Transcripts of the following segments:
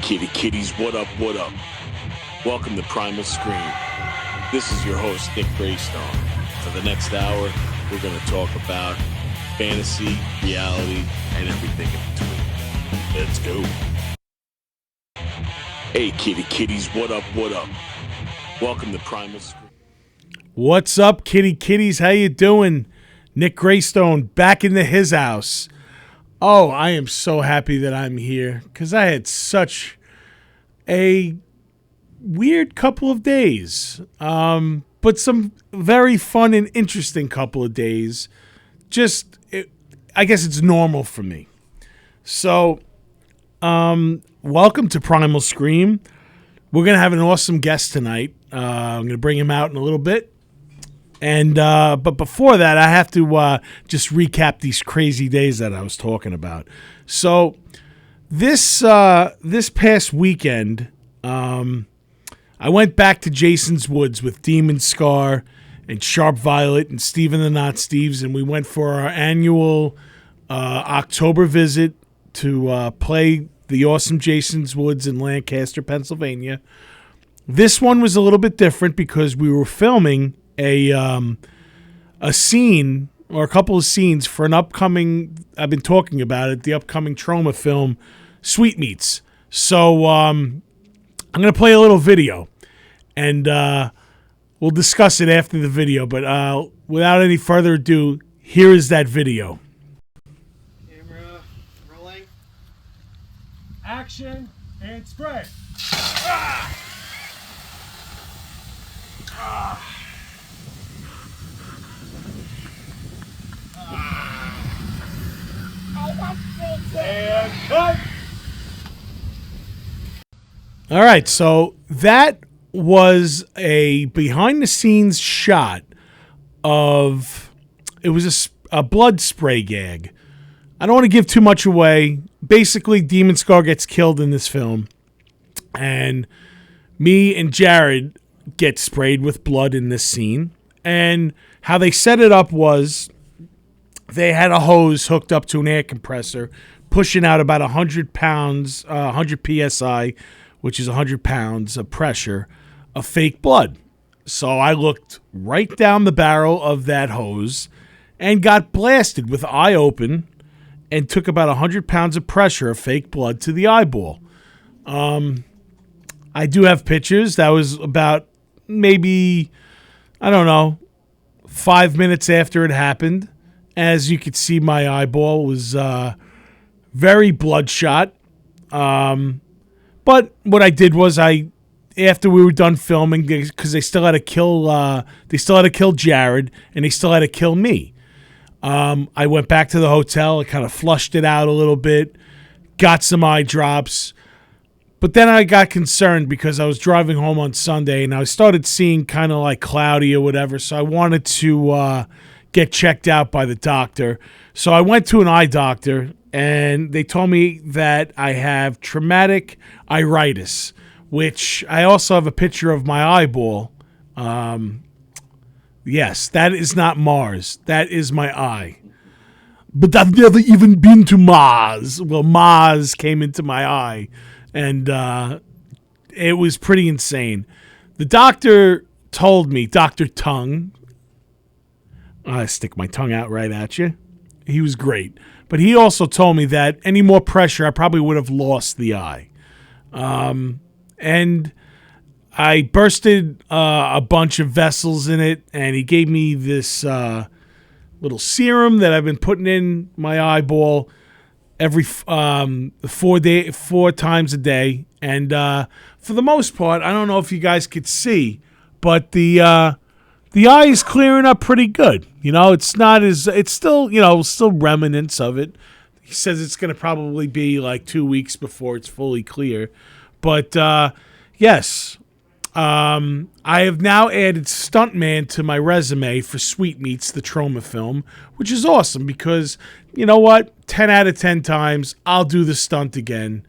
Kitty kitties, what up, what up? Welcome to Primal Scream. This is your host, Nick Graystone. For the next hour, we're going to talk about fantasy, reality, and everything in between. Let's go. Hey, kitty kitties, what up, what up? Welcome to Primal Scream. What's up, kitty kitties? How you doing? Nick Graystone back into his house. Oh, I am so happy that I'm here because I had such a weird couple of days, but some very fun and interesting couple of days. I guess it's normal for me. So, welcome to Primal Scream. We're going to have an awesome guest tonight. I'm going to bring him out in a little bit. And but before that, I have to just recap these crazy days that I was talking about. So this past weekend, I went back to Jason's Woods with Demon Scar and Sharp Violet and Steven the Not Steves, and we went for our annual October visit to play the awesome Jason's Woods in Lancaster, Pennsylvania. This one was a little bit different because we were filming a scene or a couple of scenes for an upcoming, I've been talking about it, the upcoming trauma film, Sweetmeats. So I'm going to play a little video, and we'll discuss it after the video. But without any further ado, here is that video. Camera rolling. Action and spray. Ah! Ah! And cut. All right, so that was a behind-the-scenes shot of, it was a blood spray gag. I don't want to give too much away. Basically, Demon Scar gets killed in this film, and me and Jared get sprayed with blood in this scene. And how they set it up was they had a hose hooked up to an air compressor, pushing out about 100 pounds, 100 PSI, which is 100 pounds of pressure, of fake blood. So I looked right down the barrel of that hose and got blasted with eye open and took about 100 pounds of pressure of fake blood to the eyeball. I do have pictures. That was about maybe, I don't know, 5 minutes after it happened. As you could see, my eyeball was very bloodshot. But what I did was after we were done filming, because they still had to kill Jared, and they still had to kill me. I went back to the hotel. I kind of flushed it out a little bit, got some eye drops. But then I got concerned because I was driving home on Sunday, and I started seeing kind of like cloudy or whatever. So I wanted to get checked out by the doctor. So I went to an eye doctor, and they told me that I have traumatic iritis, which I also have a picture of my eyeball. Yes, that is not Mars. That is my eye. But I've never even been to Mars. Well, Mars came into my eye, and it was pretty insane. The doctor told me, Dr. Tongue, I stick my tongue out right at you. He was great. But he also told me that any more pressure, I probably would have lost the eye. And I bursted a bunch of vessels in it, and he gave me this little serum that I've been putting in my eyeball every 4 times a day. And for the most part, I don't know if you guys could see, but the eye is clearing up pretty good. You know, it's still remnants of it. He says it's going to probably be like 2 weeks before it's fully clear. But yes, I have now added stuntman to my resume for Sweetmeats, the trauma film, which is awesome because, you know what? 10 out of 10 times, I'll do the stunt again.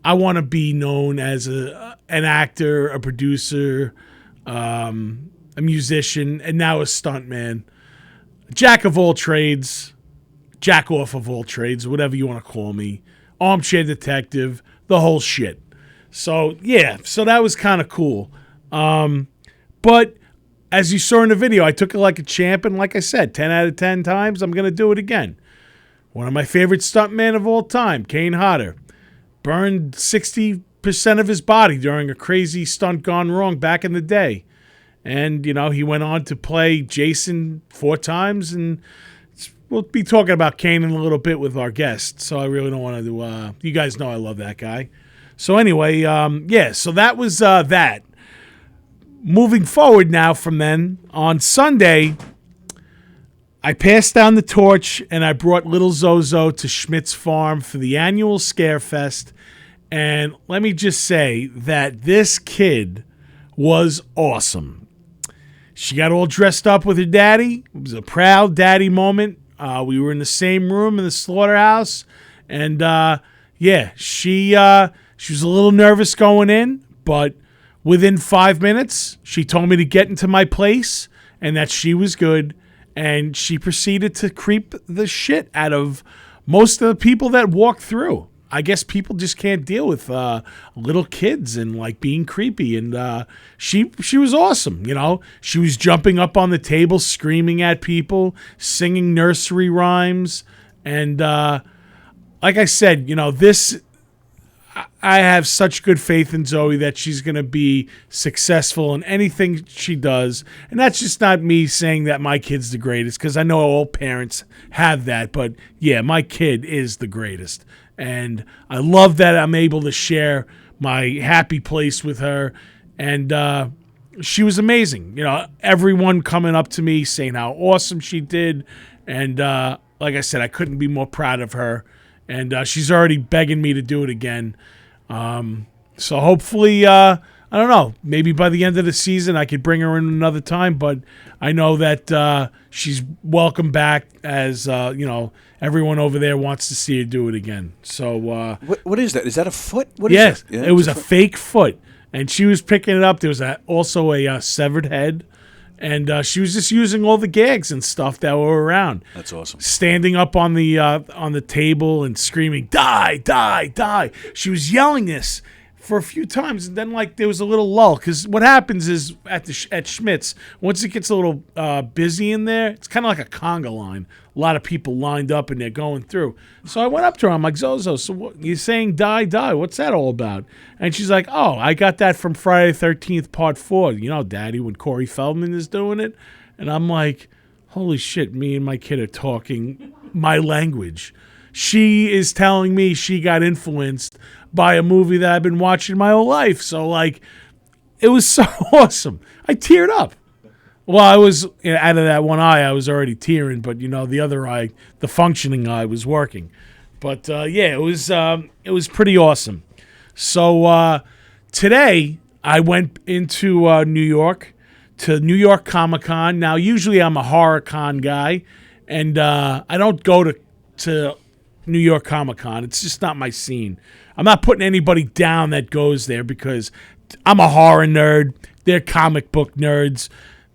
I want to be known as an actor, a producer, a musician, and now a stuntman. Jack of all trades, jack off of all trades, whatever you want to call me. Armchair detective, the whole shit. So yeah, so that was kind of cool. But as you saw in the video, I took it like a champ, and like I said, 10 out of 10 times, I'm going to do it again. One of my favorite stuntmen of all time, Kane Hodder, burned 60% of his body during a crazy stunt gone wrong back in the day. And, you know, he went on to play Jason 4 times, and we'll be talking about Kane in a little bit with our guest, so I really don't want to do, you guys know I love that guy. So anyway, yeah, so that was that. Moving forward now from then, on Sunday, I passed down the torch and I brought little Zozo to Schmidt's Farm for the annual Scarefest. And let me just say that this kid was awesome. She got all dressed up with her daddy. It was a proud daddy moment. We were in the same room in the slaughterhouse. And, yeah, she was a little nervous going in, but within 5 minutes, she told me to get into my place and that she was good. And she proceeded to creep the shit out of most of the people that walked through. I guess people just can't deal with little kids and like being creepy. And she was awesome. You know, she was jumping up on the table, screaming at people, singing nursery rhymes. And like I said, you know, I have such good faith in Zoe that she's going to be successful in anything she does. And that's just not me saying that my kid's the greatest, because I know all parents have that. But, yeah, my kid is the greatest. And I love that I'm able to share my happy place with her. And she was amazing. You know, everyone coming up to me saying how awesome she did. And like I said, I couldn't be more proud of her. And she's already begging me to do it again. So hopefully, I don't know, maybe by the end of the season I could bring her in another time. But I know that she's welcome back, as, you know, everyone over there wants to see her do it again. So what is that? Is that a foot? What is yes, that? Yeah, it was a fake foot. And she was picking it up. There was also a severed head. And she was just using all the gags and stuff that were around. That's awesome. Standing up on the table and screaming, "Die, die, die!" She was yelling this for a few times, and then like there was a little lull, because what happens is at Schmidt's, once it gets a little busy in there, it's kind of like a conga line. A lot of people lined up and they're going through. So I went up to her. I'm like, "Zozo, so what, you're saying die, die? What's that all about?" And she's like, "Oh, I got that from Friday the 13th Part 4. You know, Daddy, when Corey Feldman is doing it." And I'm like, holy shit, me and my kid are talking my language. She is telling me she got influenced by a movie that I've been watching my whole life. So, like, it was so awesome. I teared up. Well, I was, out of that one eye, I was already tearing, but, you know, the other eye, the functioning eye, was working. But, yeah, it was pretty awesome. So, today, I went into New York, to New York Comic-Con. Now, usually I'm a horror con guy, and I don't go to New York Comic-Con. It's just not my scene. I'm not putting anybody down that goes there, because I'm a horror nerd. They're comic book nerds,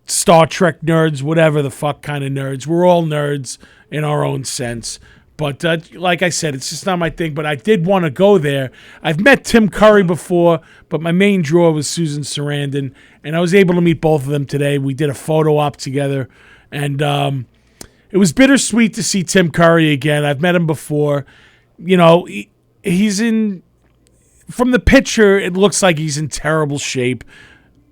Star Trek nerds, whatever the fuck kind of nerds. We're all nerds in our own sense. But like I said, it's just not my thing. But I did want to go there. I've met Tim Curry before, but my main draw was Susan Sarandon, and I was able to meet both of them today. We did a photo op together, and it was bittersweet to see Tim Curry again. I've met him before. You know, he's in, from the picture, it looks like he's in terrible shape.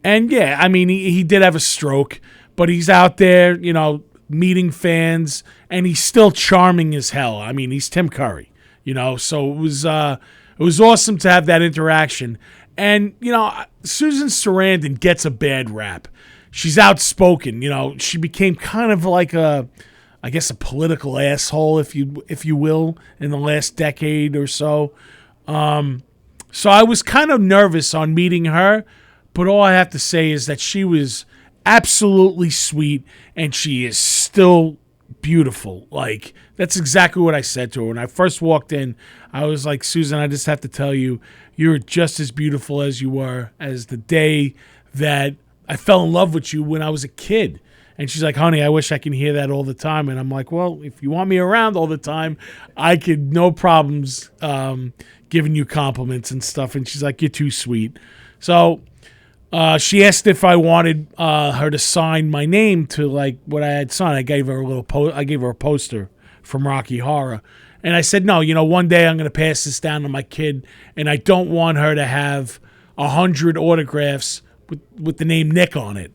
And yeah, I mean, he did have a stroke, but he's out there, you know, meeting fans, and he's still charming as hell. I mean, he's Tim Curry, you know, so it was awesome to have that interaction. And, you know, Susan Sarandon gets a bad rap. She's outspoken, you know. She became kind of like a political asshole, if you will, in the last decade or so. So I was kind of nervous on meeting her, but all I have to say is that she was absolutely sweet, and she is still beautiful. Like, that's exactly what I said to her. When I first walked in, I was like, "Susan, I just have to tell you, you're just as beautiful as you were as the day that I fell in love with you when I was a kid." And she's like, honey, I wish I can hear that all the time. And I'm like, well, if you want me around all the time, I could, no problems giving you compliments and stuff. And she's like, you're too sweet. So she asked if I wanted her to sign my name to like what I had signed. I gave her a poster from Rocky Horror. And I said, no, one day I'm going to pass this down to my kid, and I don't want her to have 100 autographs with the name Nick on it.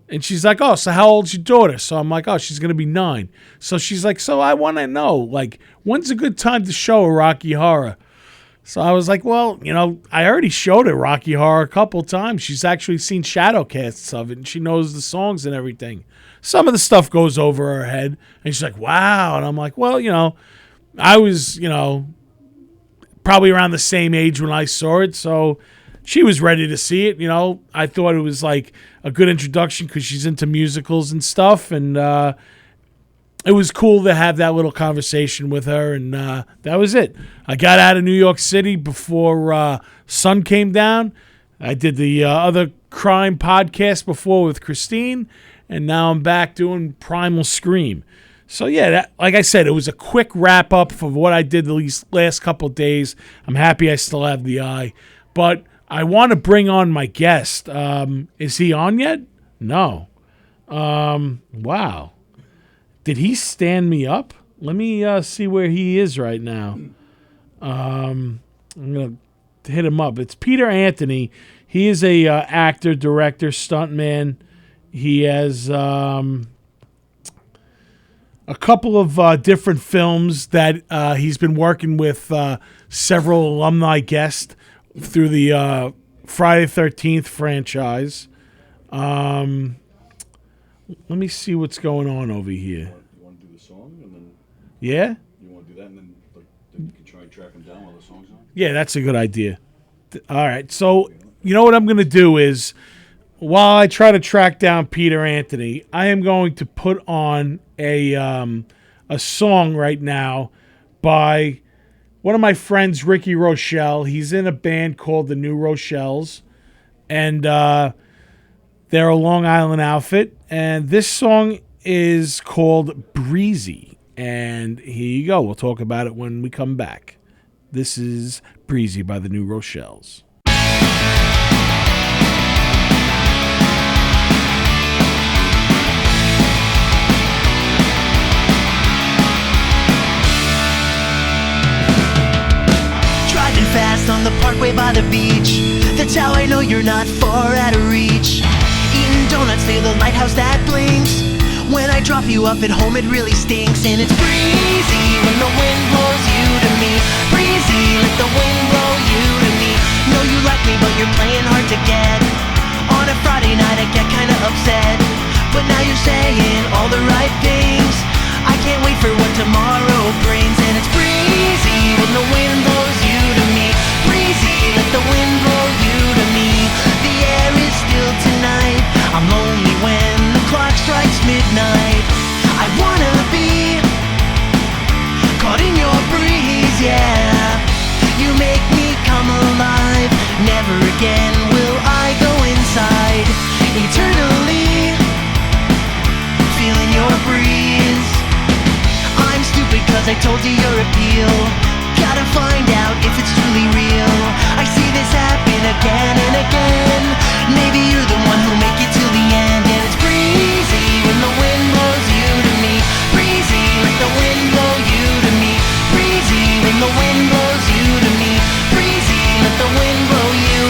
And she's like, oh, so how old's your daughter? So I'm like, oh, she's going to be 9. So she's like, so I want to know, like, when's a good time to show a Rocky Horror? So I was like, well, I already showed her Rocky Horror a couple times. She's actually seen shadow casts of it, and she knows the songs and everything. Some of the stuff goes over her head, and she's like, wow. And I'm like, well, I was, probably around the same age when I saw it, so she was ready to see it. I thought it was like a good introduction because she's into musicals and stuff, and it was cool to have that little conversation with her, and that was it. I got out of New York City before sun came down. I did the other crime podcast before with Christine, and now I'm back doing Primal Scream. So, yeah, like I said, it was a quick wrap-up for what I did the last couple of days. I'm happy I still have the eye. But I want to bring on my guest. Is he on yet? No. Wow. Did he stand me up? Let me see where he is right now. I'm going to hit him up. It's Peter Anthony. He is a actor, director, stuntman. He has a couple of different films that he's been working with several alumni guests through the Friday the 13th franchise. Let me see what's going on over here. You want to do the song and then? Yeah? You want to do that and then you can try and track him down while the song's on? Yeah, that's a good idea. All right, so you know what I'm going to do is, while I try to track down Peter Anthony, I am going to put on a song right now by one of my friends, Ricky Rochelle. He's in a band called the New Rochelles, and they're a Long Island outfit. And this song is called Breezy. And here you go. We'll talk about it when we come back. This is Breezy by the New Rochelles. Fast on the parkway by the beach. That's how I know you're not far out of reach. Eating donuts near the lighthouse that blinks. When I drop you off at home it really stinks. And it's breezy when the wind blows you to me. Breezy, let the wind blow you to me. Know you like me but you're playing hard to get. On a Friday night I get kinda upset, but now you're saying all the right things. I can't wait for what tomorrow brings. And it's breezy when the wind blows you to me. Breezy, let the wind blow you to me. The air is still tonight. I'm lonely when the clock strikes midnight. I wanna be caught in your breeze, yeah. You make me come alive. Never again will I go inside. Eternally feeling your breeze. I'm stupid cause I told you your appeal. Gotta find out if it's truly real. I see this happen again and again. Maybe you're the one who'll make it till the end. And it's breezy when the wind blows you to me. Breezy, let the wind blow you to me. Breezy when the wind blows you to me. Breezy, let the wind blow you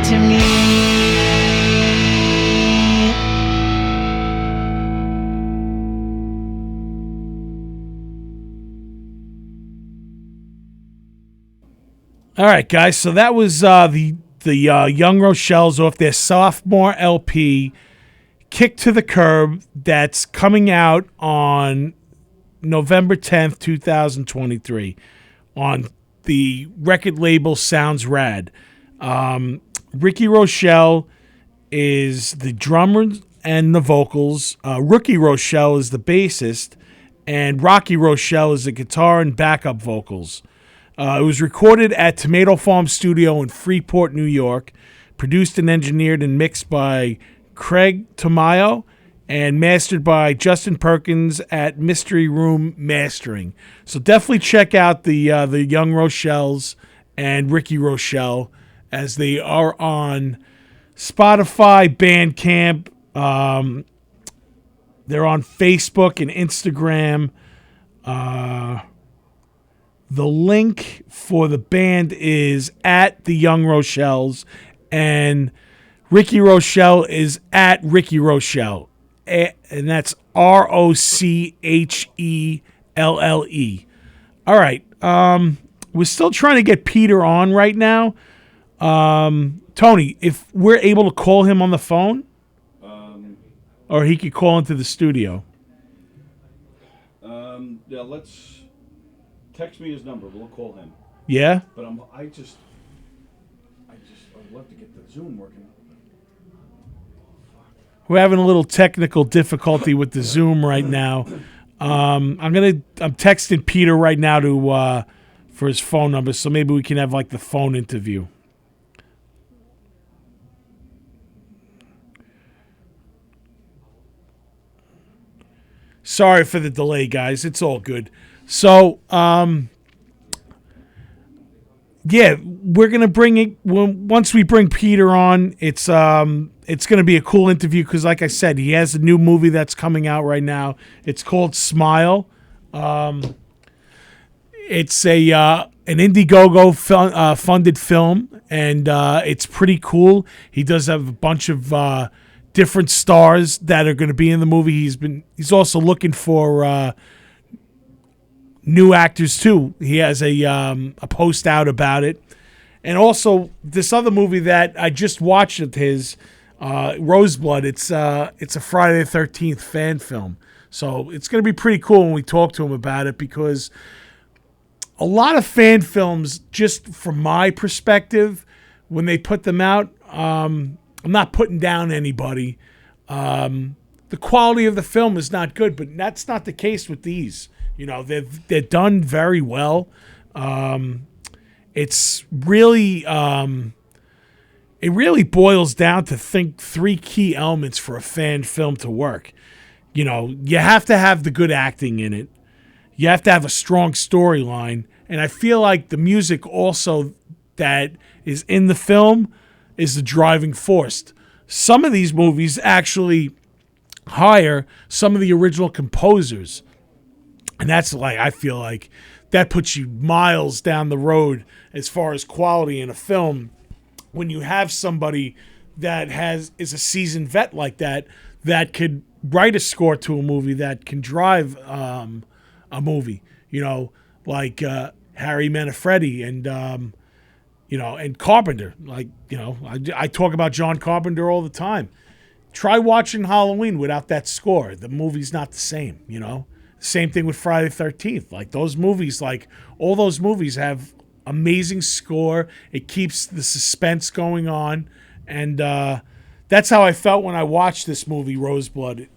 to me. All right, guys. So that was the Young Rochelles off their sophomore LP, Kick to the Curb, that's coming out on November 10th, 2023, on the record label Sounds Rad. Ricky Rochelle is the drummer and the vocals. Rookie Rochelle is the bassist, and Rocky Rochelle is the guitar and backup vocals. It was recorded at Tomato Farm Studio in Freeport, New York, produced and engineered and mixed by Craig Tamayo, and mastered by Justin Perkins at Mystery Room Mastering. So definitely check out the Young Rochelles and Ricky Rochelle, as they are on Spotify, Bandcamp. They're on Facebook and Instagram. The link for the band is at the Young Rochelles, and Ricky Rochelle is at Ricky Rochelle, and that's ROCHELLE. All right. We're still trying to get Peter on right now. Tony, if we're able to call him on the phone, or he could call into the studio. Yeah, let's text me his number. We'll call him. Yeah? But I'd love to get the Zoom working. We're having a little technical difficulty with the Zoom right now. I'm texting Peter right now to for his phone number, so maybe we can have like the phone interview. Sorry for the delay, guys. It's all good. So, yeah, we're gonna bring it once we bring Peter on. It's gonna be a cool interview because, like I said, he has a new movie that's coming out right now. It's called Smile. It's an Indiegogo funded film, and it's pretty cool. He does have a bunch of different stars that are going to be in the movie. He's also looking for new actors too. He has a post out about it, and also this other movie that I just watched of his, Roseblood. It's a Friday the 13th fan film, so it's going to be pretty cool when we talk to him about it, because a lot of fan films, just from my perspective, when they put them out, I'm not putting down anybody. The quality of the film is not good, but that's not the case with these. You know, they're done very well. It's really it really boils down to three key elements for a fan film to work. You know, you have to have the good acting in it. You have to have a strong storyline, and I feel like the music also that is in the film is the driving force. Some of these movies actually hire some of the original composers, and that's like, I feel like that puts you miles down the road as far as quality in a film when you have somebody that is a seasoned vet like that could write a score to a movie, that can drive a movie, you know, like Harry Manfredi and and Carpenter. Like, you know, I talk about John Carpenter all the time. Try watching Halloween without that score. The movie's not the same, you know. Same thing with Friday the 13th. Like, those movies, like all those movies have amazing score. It keeps the suspense going on, and that's how I felt when I watched this movie, Roseblood.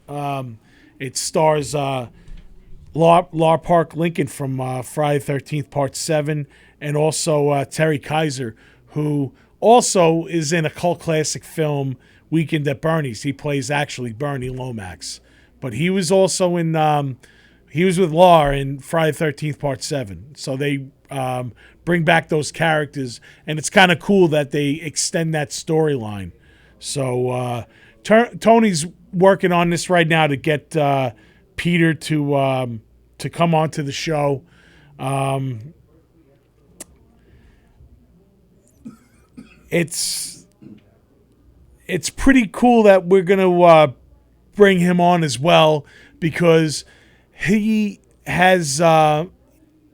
It stars Lar Park Lincoln from Friday the 13th Part 7, and also Terry Kaiser, who also is in a cult classic film, Weekend at Bernie's. He plays actually Bernie Lomax. But he was also in, he was with Lar in Friday the 13th Part 7. So they bring back those characters, and it's kind of cool that they extend that storyline. So Tony's working on this right now to get Peter to come onto the show. It's pretty cool that we're gonna bring him on as well, because he has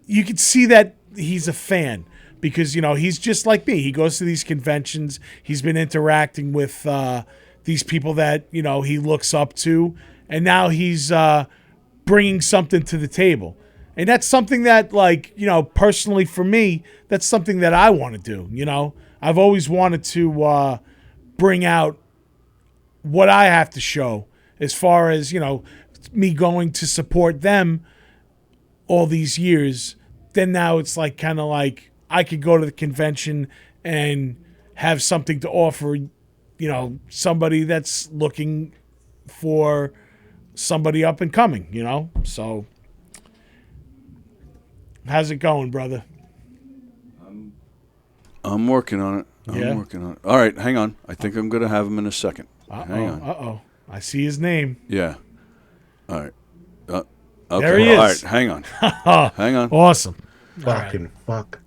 you can see that he's a fan, because, you know, he's just like me. He goes to these conventions. He's been interacting with these people that, you know, he looks up to, and now he's bringing something to the table. And that's something that, like, you know, personally for me, that's something that I want to do. You know, I've always wanted to bring out what I have to show, as far as, you know, me going to support them all these years. Then now it's like, kind of like, I could go to the convention and have something to offer, you somebody that's looking for somebody up and coming, So how's it going, brother? I'm working on it. Yeah? Working on it. All right, hang on. I think I'm going to have him in a second. Hang on. Uh-oh. I see his name. Yeah. All right. Okay. There he is. All right, hang on. Hang on. Awesome. Fucking fuck.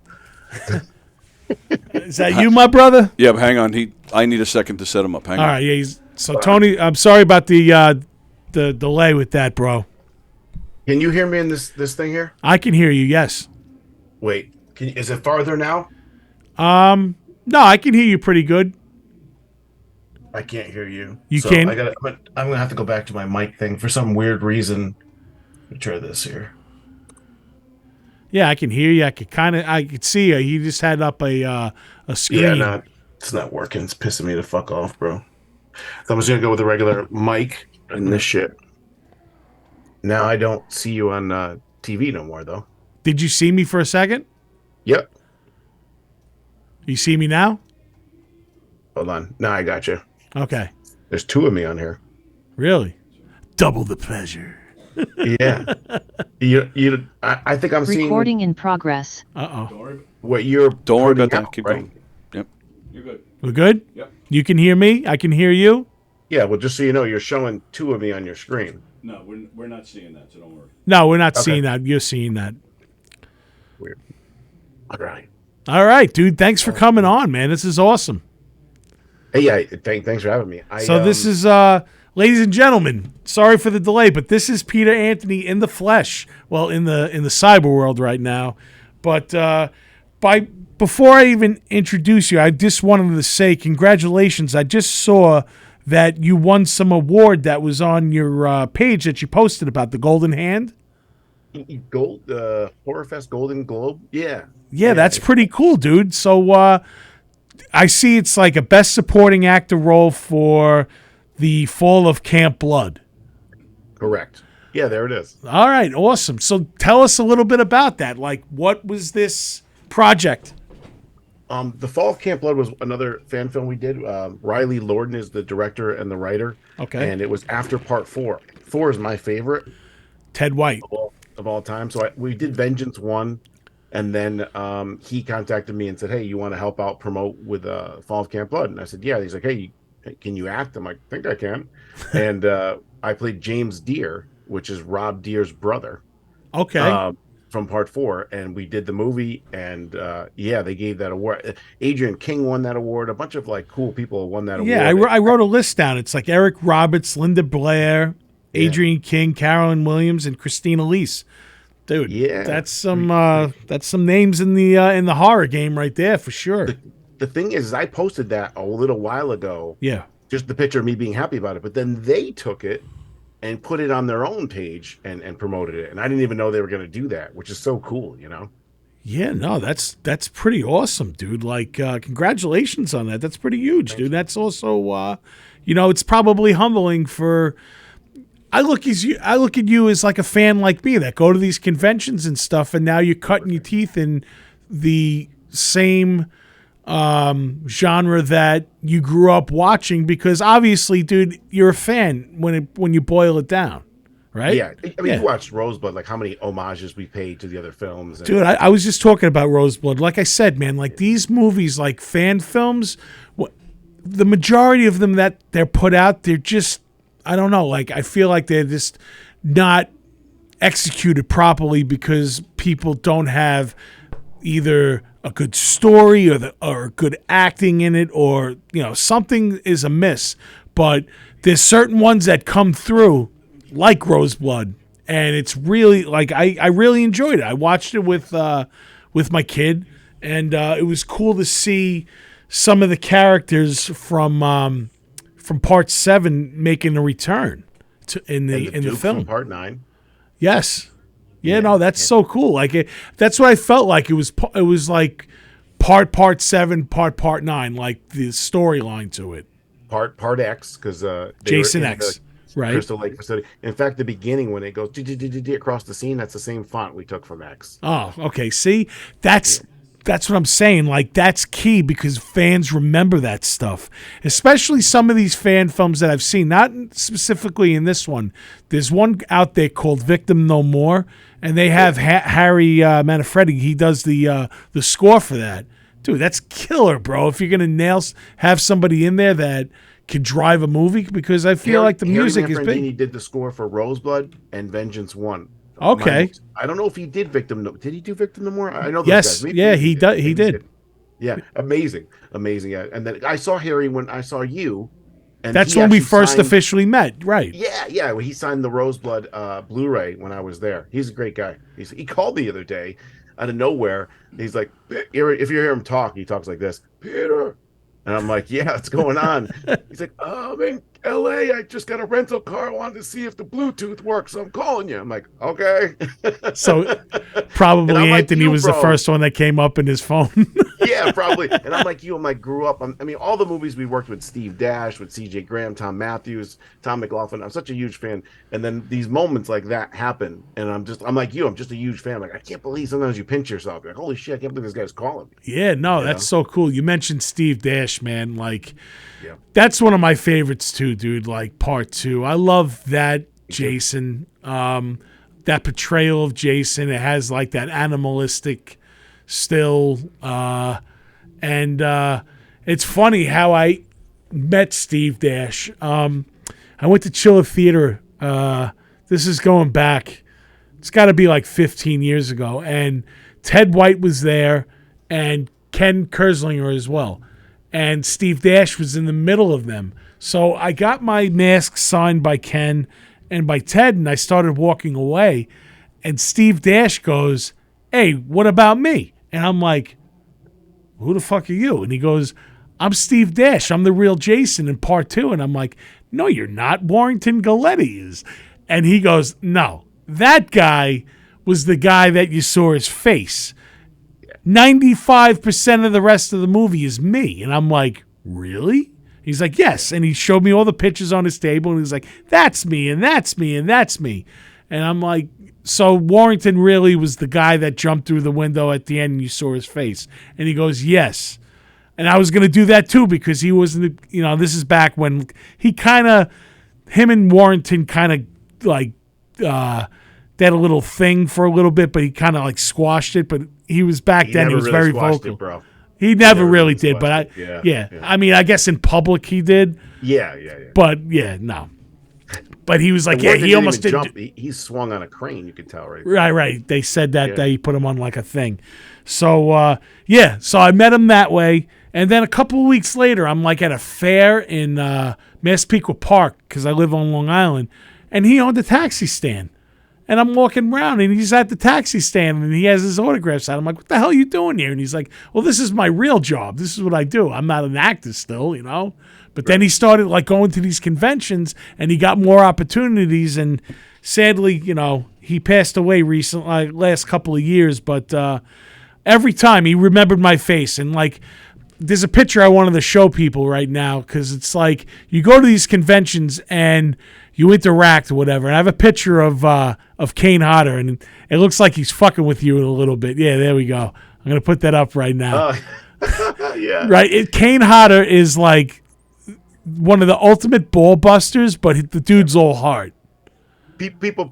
Is that you, my brother? Yeah, but hang on. I need a second to set him up. Hang All on. right, yeah. So Tony, I'm sorry about the delay with that, bro. Can you hear me in this thing here? I can hear you. Yes. Wait. Is it farther now? No, I can hear you pretty good. I can't hear you. You can? I'm gonna have to go back to my mic thing for some weird reason. Let me try this here. Yeah, I can hear you. I could see you. You just had up a screen. Yeah, no, it's not working. It's pissing me the fuck off, bro. So I'm just gonna go with a regular mic and this shit. Now I don't see you on TV no more, though. Did you see me for a second? Yep. You see me now? Hold on. Now I got you. Okay. There's two of me on here. Really? Double the pleasure. Yeah. I think I'm seeing Recording in progress. Uh-oh. what you're. Don't worry about putting that. out, Keep right? going. Yep. You're good. We're good? Yep. You can hear me? I can hear you? Yeah. Well, just so you know, you're showing two of me on your screen. No, we're not seeing that, so don't worry. No, we're not Okay. seeing that. You're seeing that. Weird. All right. All right, dude. Thanks for coming on, man. This is awesome. Hey, yeah. Thanks for having me. So this is, ladies and gentlemen, sorry for the delay, but this is Peter Anthony in the flesh. Well, in the cyber world right now. But before I even introduce you, I just wanted to say congratulations. I just saw that you won some award that was on your page that you posted about the Golden Hand. Gold Horror Fest Golden Globe. Yeah. Yeah, that's pretty cool, dude. So I see it's like a best supporting actor role for the Fall of Camp Blood. Correct. Yeah, there it is. All right, awesome. So tell us a little bit about that. Like, what was this project? The Fall of Camp Blood was another fan film we did. Riley Lorden is the director and the writer. Okay. And it was after part 4. 4 is my favorite Ted White. of all time. So we did Vengeance 1, and then he contacted me and said, "Hey, you want to help out promote with Fall of Camp Blood?" And I said, "Yeah." He's like, "Hey, can you act?" I'm like, "I think I can." And I played James Deere, which is Rob Deere's brother. Okay. From part 4, and we did the movie, and they gave that award. Adrian King won that award. A bunch of like cool people won that award. Yeah, I wrote a list down. It's like Eric Roberts, Linda Blair, Adrian King, Carolyn Williams, and Christina Leese. Dude, that's some names in the horror game right there for sure. The thing is, I posted that a little while ago. Yeah, just the picture of me being happy about it. But then they took it and put it on their own page and promoted it, and I didn't even know they were going to do that, which is so cool, you know. Yeah, no, that's pretty awesome, dude. Like, congratulations on that. That's pretty huge, dude. That's also, it's probably humbling for. I look at you as like a fan like me that go to these conventions and stuff, and now you're cutting your teeth in the same genre that you grew up watching, because obviously, dude, you're a fan when you boil it down, right? Yeah, I mean, you watched Rosebud, like how many homages we paid to the other films. Dude, I was just talking about Rosebud. Like I said, man, like these movies, like fan films, the majority of them that they're put out, they're just, I don't know, like I feel like they're just not executed properly because people don't have either a good story or good acting in it, or something is amiss. But there's certain ones that come through, like Rosebud, and it's really like I really enjoyed it. I watched it with my kid, and it was cool to see some of the characters from Part 7 making a return in the Duke film. from Part 9. Yes. Yeah, no, that's so cool. Like that's what I felt like. It was like part 7, part 9, like the storyline to it. Part X, because Jason X, right? Crystal Lake facility. In fact, the beginning when it goes across the scene, that's the same font we took from X. Oh, okay. See, that's That's what I'm saying. Like, that's key because fans remember that stuff, especially some of these fan films that I've seen, not specifically in this one. There's one out there called Victim No More, and they have Harry Manfredi. He does the score for that. Dude, that's killer, bro. If you're going to have somebody in there that can drive a movie, because I feel like the music is big. He did the score for Roseblood and Vengeance 1. Okay. I don't know if he did Victim. Did he do Victim No More? I know. Yes. Yeah, he did. Yeah, amazing. Yeah, and then I saw Harry when I saw you. And that's when we first officially met, right? Yeah. Well, he signed the Roseblood Blu-ray when I was there. He's a great guy. He called me the other day out of nowhere. He's like, if you hear him talk, he talks like this, Peter. And I'm like, yeah, what's going on? He's like, I'm in LA. I just got a rental car. I wanted to see if the Bluetooth works. So I'm calling you. I'm like, okay. So probably Anthony was the first one that came up in his phone. Yeah, probably. And I'm like, I'm like, grew up. I mean, all the movies we worked with, Steve Dash, with CJ Graham, Tom Matthews, Tom McLaughlin. I'm such a huge fan. And then these moments like that happen. And I'm like you. I'm just a huge fan. I'm like, I can't believe sometimes you pinch yourself. You're like, holy shit, I can't believe this guy's calling me. Yeah, no, that's so cool. You mentioned Steve Dash, man. Like, that's one of my favorites too, dude. Like Part 2. I love that Jason. That portrayal of Jason. It has like that animalistic still. And it's funny how I met Steve Dash. I went to Chiller Theater. This is going back. It's got to be like 15 years ago. And Ted White was there and Ken Kerslinger as well. And Steve Dash was in the middle of them. So I got my mask signed by Ken and by Ted, and I started walking away. And Steve Dash goes, hey, what about me? And I'm like, who the fuck are you? And he goes, I'm Steve Dash. I'm the real Jason in Part 2. And I'm like, no, you're not. Warrington Galletti is. And he goes, no, that guy was the guy that you saw his face. 95% of the rest of the movie is me. And I'm like, really? He's like, yes. And he showed me all the pictures on his table. And he's like, that's me, and that's me, and that's me. And I'm like, so Warrington really was the guy that jumped through the window at the end and you saw his face. And he goes, yes. And I was going to do that too because he wasn't, this is back when him and Warrington kind of like, they had a little thing for a little bit, but he kind of like squashed it. But he was back then. He was very vocal. It, bro. He never really did, but I mean, I guess in public he did. Yeah. But no. But he was like, he almost didn't jump. He swung on a crane. You could tell, right? Right. They said that they put him on like a thing. So so I met him that way, and then a couple of weeks later, I'm like at a fair in Massapequa Park because I live on Long Island, and he owned a taxi stand. And I'm walking around, and he's at the taxi stand, and he has his autographs out. I'm like, what the hell are you doing here? And he's like, well, this is my real job. This is what I do. I'm not an actor still, But then he started, like, going to these conventions, and he got more opportunities. And sadly, he passed away recently, last couple of years. But every time he remembered my face. And, like, there's a picture I wanted to show people right now because it's like you go to these conventions, and you interact or whatever. And I have a picture of Kane Hodder, and it looks like he's fucking with you a little bit. Yeah, there we go. I'm going to put that up right now. Yeah. Right? Kane Hodder is like one of the ultimate ball busters, but the dude's all heart. People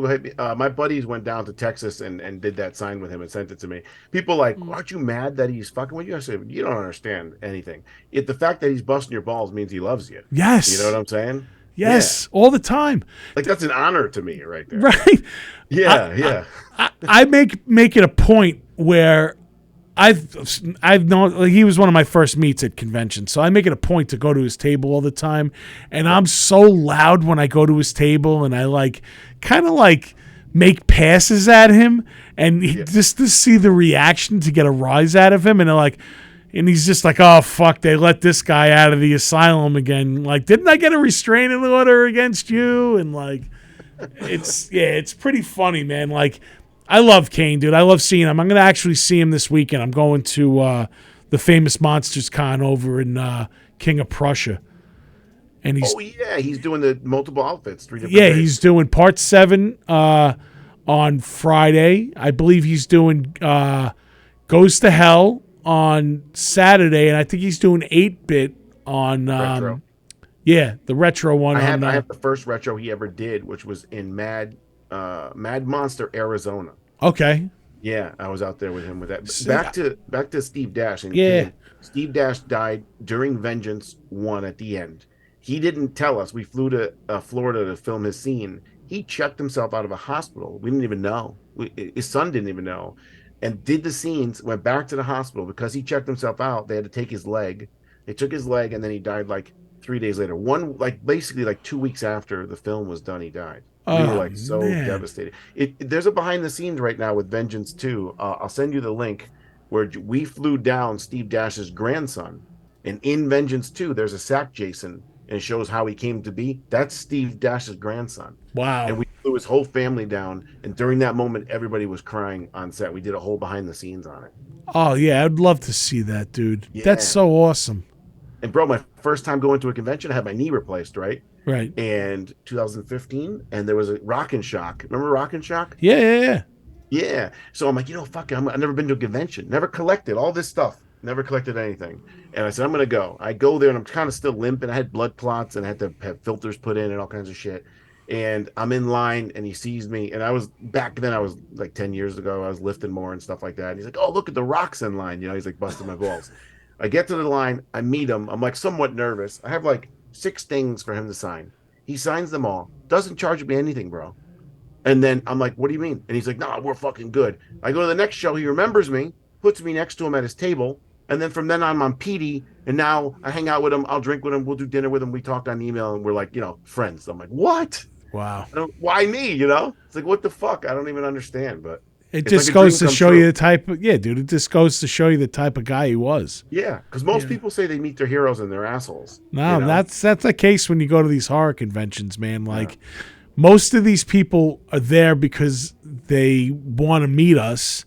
hit me. My buddies went down to Texas and did that sign with him and sent it to me. People like, aren't you mad that he's fucking with you? I said, you don't understand anything. The fact that he's busting your balls means he loves you. Yes. You know what I'm saying? Yes, all the time. Like that's an honor to me, right there. Right? Yeah. I make it a point where I've known, like, he was one of my first meets at conventions, so I make it a point to go to his table all the time, and I'm so loud when I go to his table, and I kind of make passes at him, and just to see the reaction to get a rise out of him, and he's just like, oh, fuck, they let this guy out of the asylum again. Like, didn't I get a restraining order against you? And, it's pretty funny, man. Like, I love Kane, dude. I love seeing him. I'm going to actually see him this weekend. I'm going to the Famous Monsters Con over in King of Prussia. And he's doing the multiple outfits. 3 different days. He's doing Part 7 on Friday. I believe he's doing Goes to Hell on Saturday, and I think he's doing 8-bit on Retro. yeah, the retro one. I on, have the first retro he ever did, which was in Mad Monster, Arizona. Okay. Yeah, I was out there with him with that. See, Back to Steve Dash. And Yeah. Steve Dash died during Vengeance 1 at the end. He didn't tell us. We flew to Florida to film his scene. He checked himself out of a hospital. We didn't even know. His son didn't even know. And did the scenes, went back to the hospital because he checked himself out. They had to take his leg. They took his leg, and then he died like 3 days later. Basically like 2 weeks after the film was done, he died. We were like so man. devastated. There's a behind the scenes right now with Vengeance 2. I'll send you the link where we flew down Steve Dash's grandson. And in Vengeance 2, there's a sack Jason, and it shows how he came to be. That's Steve Dash's grandson. Wow. And we flew his whole family down. And during that moment, everybody was crying on set. We did a whole behind the scenes on it. Oh, yeah, I'd love to see that, dude. Yeah. That's so awesome. And bro, my first time going to a convention, I had my knee replaced, right? Right. And 2015, and there was a Rock and Shock. Remember Rock and Shock? Yeah. Yeah. So I'm like, fuck it. I've never been to a convention, never collected all this stuff, never collected anything. And I said, I'm going to go. I go there, and I'm kind of still limping. I had blood clots, and I had to have filters put in and all kinds of shit. And I'm in line, and he sees me. And back then, I was like 10 years ago, I was lifting more and stuff like that. And he's like, oh, look at the Rock's in line. He's like busting my balls. I get to the line, I meet him. I'm like somewhat nervous. I have like 6 things for him to sign. He signs them all, doesn't charge me anything, bro. And then I'm like, what do you mean? And he's like, no, we're fucking good. I go to the next show. He remembers me, puts me next to him at his table. And then from then on, I'm PD. And now I hang out with him. I'll drink with him. We'll do dinner with him. We talk on email, and we're like, friends. I'm like, what? Wow. Why me? It's like, what the fuck? I don't even understand. But It it's just like a goes dream to come show true. you the type of, yeah, dude, it just goes to show you the type of guy he was. Yeah, because most people say they meet their heroes and they're assholes. No, that's the case when you go to these horror conventions, man. Like, most of these people are there because they want to meet us,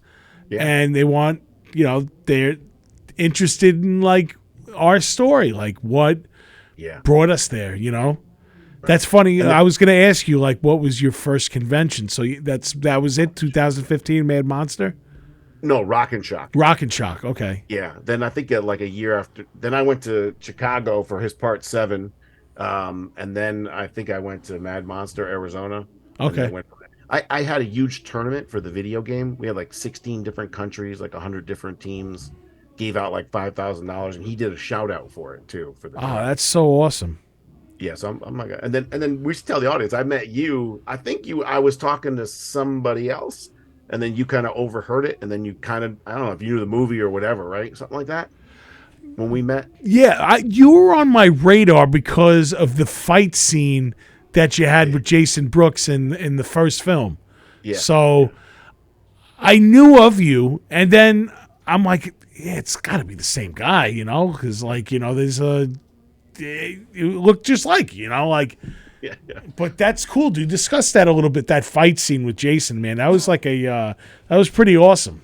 and they want, they're interested in, like, our story, like what brought us there, That's funny. I was going to ask you, like, what was your first convention? So that was it, 2015, Mad Monster? No, Rock and Shock. Rock and Shock, okay. Yeah. Then I think like a year after, then I went to Chicago for his Part 7. And then I think I went to Mad Monster, Arizona. Okay. I had a huge tournament for the video game. We had like 16 different countries, like 100 different teams. Gave out like $5,000, and he did a shout out for it too. For the that's so awesome. Yeah, so I'm like, and then we should tell the audience. I met you. I think I was talking to somebody else, and then you kind of overheard it, and then you kind of, I don't know if you knew the movie or whatever, right? Something like that. When we met. Yeah, you were on my radar because of the fight scene that you had with Jason Brooks in the first film. Yeah. So I knew of you, and then I'm like, yeah, it's got to be the same guy, because there's you look just like, like. Yeah. But that's cool, dude. Discuss that a little bit. That fight scene with Jason, man. That was like that was pretty awesome.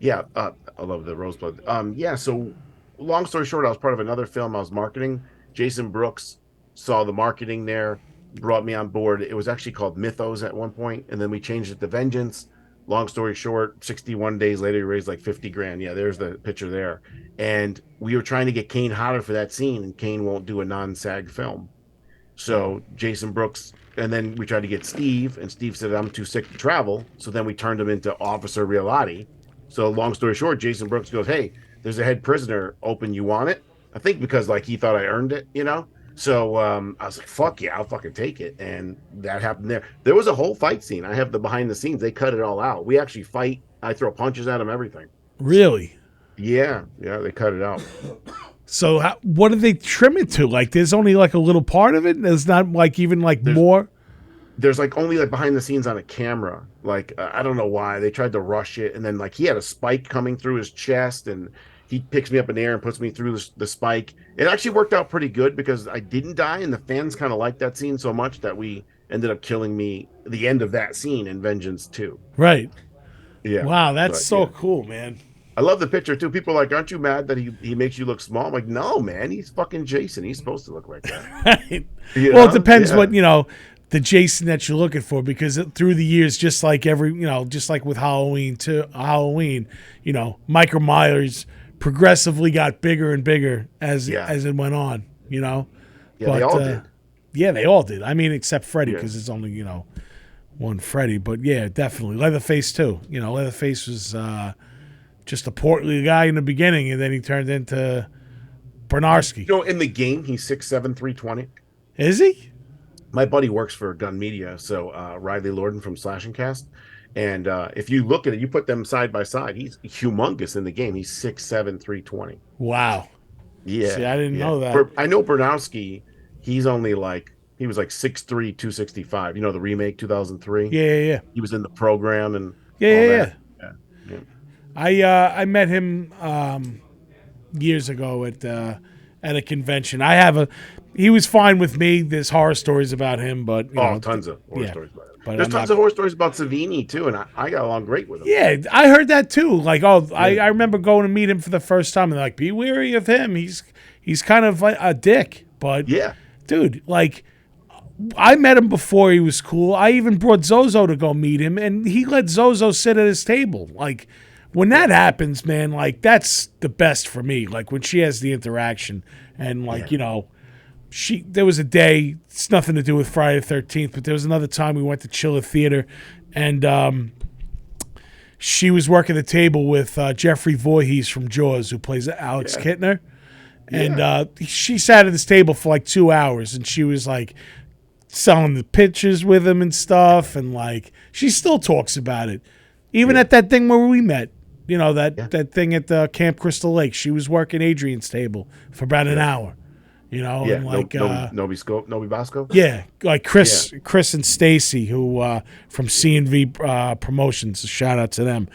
Yeah, I love the Rosebud. Yeah. So, long story short, I was part of another film I was marketing. Jason Brooks saw the marketing there, brought me on board. It was actually called Mythos at one point, and then we changed it to Vengeance. Long story short, 61 days later, he raised like 50 grand. Yeah, there's the picture there. And we were trying to get Kane hotter for that scene, and Kane won't do a non-SAG film. So Jason Brooks, and then we tried to get Steve, and Steve said, I'm too sick to travel. So then we turned him into Officer Riolotti. So long story short, Jason Brooks goes, hey, there's a head prisoner open. You want it? I think because like he thought I earned it, So I was like, fuck yeah, I'll fucking take it. And that happened there. There was a whole fight scene. I have the behind the scenes. They cut it all out. We actually fight. I throw punches at him, everything. Really? Yeah, they cut it out. So what did they trim it to? Like, there's only like a little part of it? There's not like even like more? There's like only like behind the scenes on a camera. Like, I don't know why. They tried to rush it. And then like he had a spike coming through his chest, and he picks me up in the air and puts me through the spike. It actually worked out pretty good because I didn't die, and the fans kind of liked that scene so much that we ended up killing me the end of that scene in Vengeance 2. Right. Yeah. Wow, that's cool, man. I love the picture too. People are like, aren't you mad that he makes you look small? I'm like, no, man, he's fucking Jason. He's supposed to look like that. Right. Well, it depends what, the Jason that you're looking for, because through the years, just like with Halloween, Michael Myers progressively got bigger and bigger as it went on, Yeah, they all did. Yeah, they all did. I mean, except Freddy, Yeah. because it's only, one Freddy. But yeah, definitely. Leatherface, too. Leatherface was just a portly guy in the beginning, and then he turned into Bernarski. In the game, he's 6'7", 320. Is he? My buddy works for Gun Media, so Riley Lorden from Slash and Cast. And if you look at it, you put them side by side, he's humongous in the game. He's 6'7", 320. Wow. Yeah. See, I didn't know that. I know Bernowski, he was like 6'3", 265. The remake 2003? Yeah. He was in the program and Yeah. Yeah. I met him years ago at a convention. He was fine with me. There's horror stories about him, but tons of horror stories about him. But There's tons of horror stories about Savini too, and I got along great with him. Yeah, I heard that too. I remember going to meet him for the first time, and they're like, be wary of him. He's kind of like a dick, but dude, I met him before he was cool. I even brought Zozo to go meet him, and he let Zozo sit at his table. When that happens, man, that's the best for me. When she has the interaction, and there was a day, it's nothing to do with Friday the 13th, but there was another time we went to Chiller Theater, and she was working the table with Jeffrey Voorhees from Jaws, who plays Alex Kittner. And she sat at this table for 2 hours, and she was selling the pictures with him and stuff, and she still talks about it. Even at that thing where we met, that thing at the Camp Crystal Lake, she was working Adrian's table for about an hour. And Nobi Bosco. Yeah, Chris and Stacy, who from C&V Promotions. A shout out to them.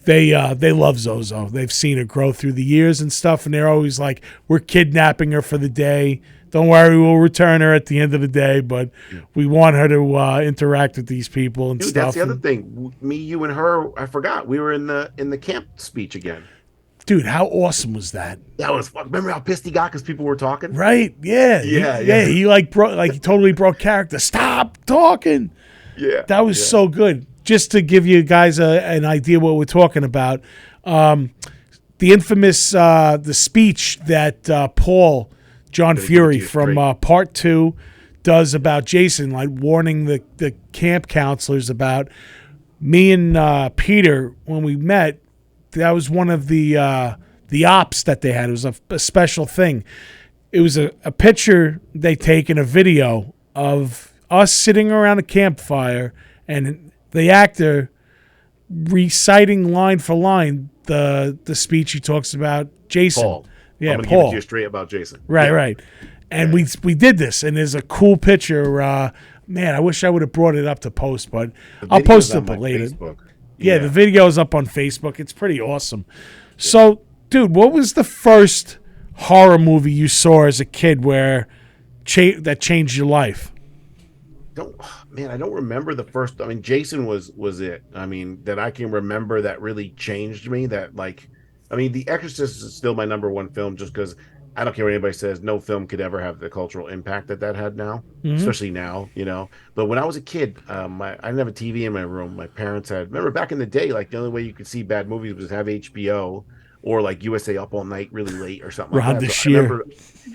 They love Zozo. They've seen her grow through the years and stuff, and they're always like, "We're kidnapping her for the day. Don't worry, we'll return her at the end of the day, but we want her to interact with these people and stuff." That's the other thing. Me, you, and her. I forgot we were in the camp speech again. Dude, how awesome was that? That was fun. Remember how pissed he got because people were talking? Right? Yeah. He he totally broke character. Stop talking. Yeah. That was so good. Just to give you guys an idea what we're talking about, the infamous the speech that John Fury from Part 2 does about Jason, warning the camp counselors about me and Peter when we met. That was one of the ops that they had. It was a special thing. It was a picture they take in a video of us sitting around a campfire and the actor reciting line for line the speech he talks about Jason. Paul. Yeah, I'm gonna Paul. give it to you straight about Jason. Right. And we did this, and there's a cool picture. Man, I wish I would have brought it up to post, but I'll post it later. Facebook. Yeah, the video's up on Facebook. It's pretty awesome. So, dude, what was the first horror movie you saw as a kid where that changed your life? I don't remember the first. I mean, Jason was it. I mean, that I can remember that really changed me. The Exorcist is still my number one film, just because I don't care what anybody says. No film could ever have the cultural impact that had now, especially now, But when I was a kid, I didn't have a TV in my room. My parents had. Remember back in the day, the only way you could see bad movies was have HBO or USA Up All Night really late or something like that. So I remember,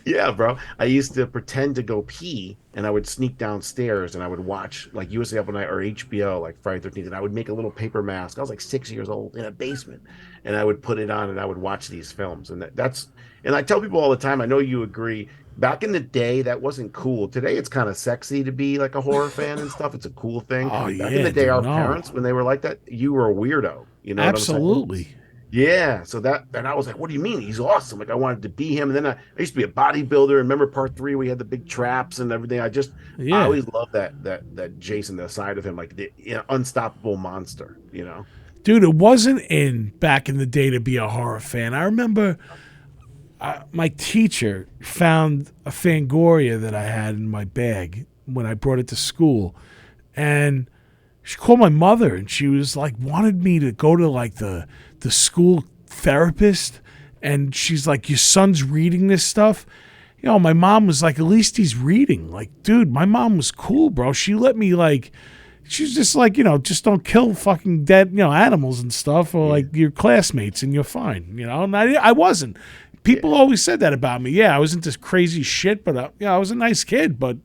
yeah, bro. I used to pretend to go pee, and I would sneak downstairs and I would watch USA Up All Night or HBO, Friday 13th, and I would make a little paper mask. I was 6 years old in a basement, and I would put it on and I would watch these films, and that's. And I tell people all the time, I know you agree, back in the day, that wasn't cool. Today, it's kind of sexy to be a horror fan and stuff. It's a cool thing. Back in the day, our parents, when they were like that, you were a weirdo. You know Absolutely. What I'm saying? Yeah. So and I was like, what do you mean? He's awesome. I wanted to be him. And then I used to be a bodybuilder. Remember Part 3, we had the big traps and everything. I always loved that Jason, the side of him, the unstoppable monster, Dude, it wasn't back in the day to be a horror fan. I remember... my teacher found a Fangoria that I had in my bag when I brought it to school, and she called my mother, and she was wanted me to go to the school therapist, and she's like, "Your son's reading this stuff," my mom was like, at least he's reading. Like, dude, my mom was cool, bro. She let me like, she's just like, just don't kill fucking dead, animals and stuff, or like your classmates, and you're fine, And I wasn't. People always said that about me. Yeah, I was into crazy shit, but I was a nice kid, but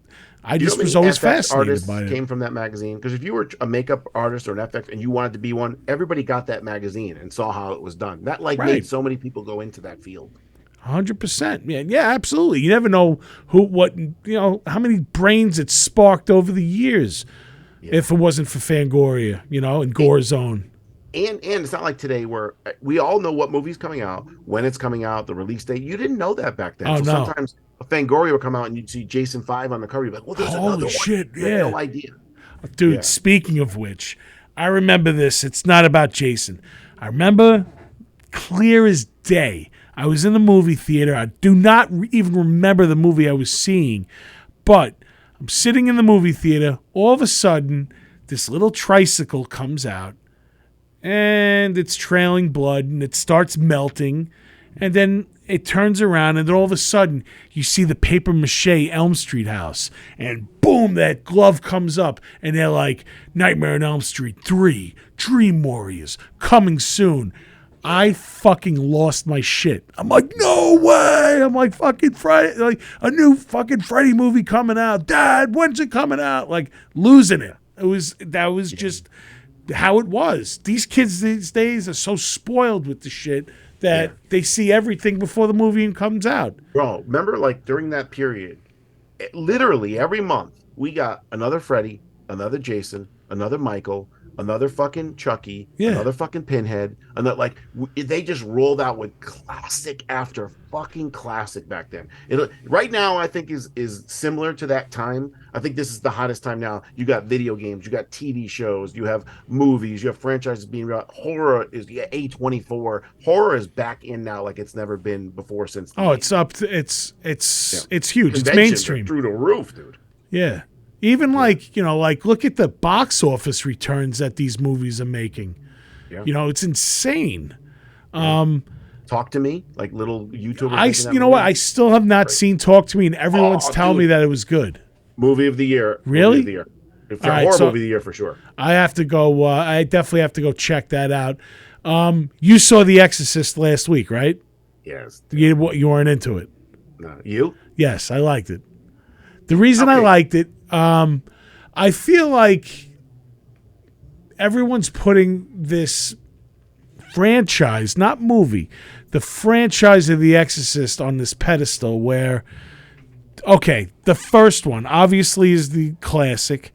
I just was always fascinated by it. Came from that magazine, because if you were a makeup artist or an FX and you wanted to be one, everybody got that magazine and saw how it was done. That made so many people go into that field. 100%. Yeah, absolutely. You never know how many brains it sparked over the years. Yeah. If it wasn't for Fangoria, and Gore Zone. And it's not like today where we all know what movie's coming out, when it's coming out, the release date. You didn't know that back then. Oh, so no. Sometimes a Fangoria would come out and you'd see Jason 5 on the cover. You'd be like, well, there's another shit, one. Yeah. No idea. Dude, Speaking of which, I remember this. It's not about Jason. I remember clear as day. I was in the movie theater. I do not even remember the movie I was seeing, but I'm sitting in the movie theater. All of a sudden, this little tricycle comes out, and it's trailing blood, and it starts melting, and then it turns around, and then all of a sudden, you see the paper mache Elm Street house, and boom, that glove comes up, and they're like, Nightmare on Elm Street 3, Dream Warriors, coming soon. I fucking lost my shit. I'm like, no way. I'm like, fucking Friday, like a new fucking Freddy movie coming out. Dad, when's it coming out? Like, losing it. That was just how it was. These kids these days are so spoiled with the shit that they see everything before the movie comes out. Bro, remember like during that period, literally every month we got another Freddy, another Jason, another Michael, another fucking Chucky, another fucking Pinhead, and that they just rolled out with classic after fucking classic back then. Right now, I think is similar to that time. I think this is the hottest time now. You got video games, you got TV shows, you have movies, you have franchises being brought. Horror is A24. Horror is back in now like it's never been before since. It's up. It's huge. It's mainstream through the roof, dude. Yeah. Even look at the box office returns that these movies are making. Yeah. It's insane. Talk to Me, like little YouTubers. I still have not seen Talk to Me, and everyone's telling me that it was good. Movie of the year. Really? Movie of the year. It's a horror movie of the year for sure. I have to go. I definitely have to go check that out. You saw The Exorcist last week, right? Yes. You weren't into it. No. You? Yes, I liked it. The reason I liked it, I feel like everyone's putting this franchise, not movie, the franchise of The Exorcist on this pedestal where, the first one obviously is the classic.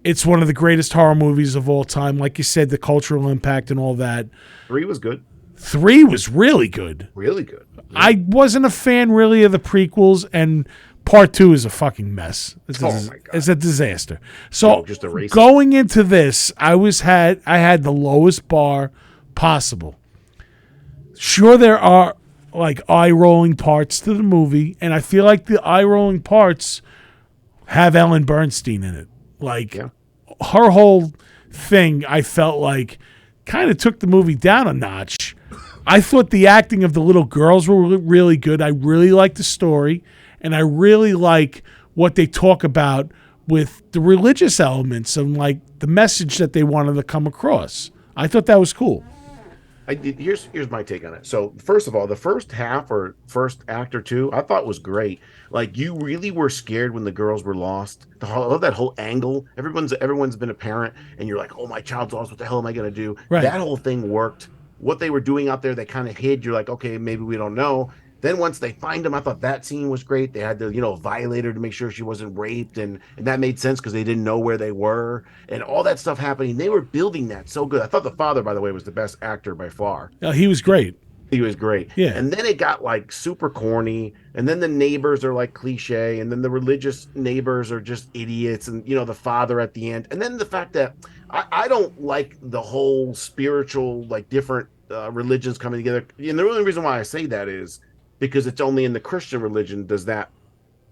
It's one of the greatest horror movies of all time. Like you said, the cultural impact and all that. 3 was good. 3 was really good. Really good. Yeah. I wasn't a fan really of the prequels, and Part 2 is a fucking mess. My God. It's a disaster. So just a going into this, I had the lowest bar possible. Sure, there are like eye-rolling parts to the movie, and I feel like the eye-rolling parts have Ellen Bernstein in it. Like her whole thing, I felt like kind of took the movie down a notch. I thought the acting of the little girls were really good. I really liked the story. And I really like what they talk about with the religious elements and like the message that they wanted to come across. I thought that was cool. Here's my take on it. So first of all, the first half or first act or two, I thought was great. Like you really were scared when the girls were lost. I love that whole angle. Everyone's been a parent, and you're like, oh, my child's lost. What the hell am I gonna do? Right. That whole thing worked. What they were doing out there, they kind of hid. You're like, okay, maybe we don't know. Then once they find him, I thought that scene was great. They had to, violate her to make sure she wasn't raped, and that made sense because they didn't know where they were, and all that stuff happening. They were building that so good. I thought the father, by the way, was the best actor by far. He was great. He was great. Yeah. And then it got like super corny, and then the neighbors are like cliche, and then the religious neighbors are just idiots, and the father at the end, and then the fact that I don't like the whole spiritual like different religions coming together. And the only reason why I say that is because it's only in the Christian religion does that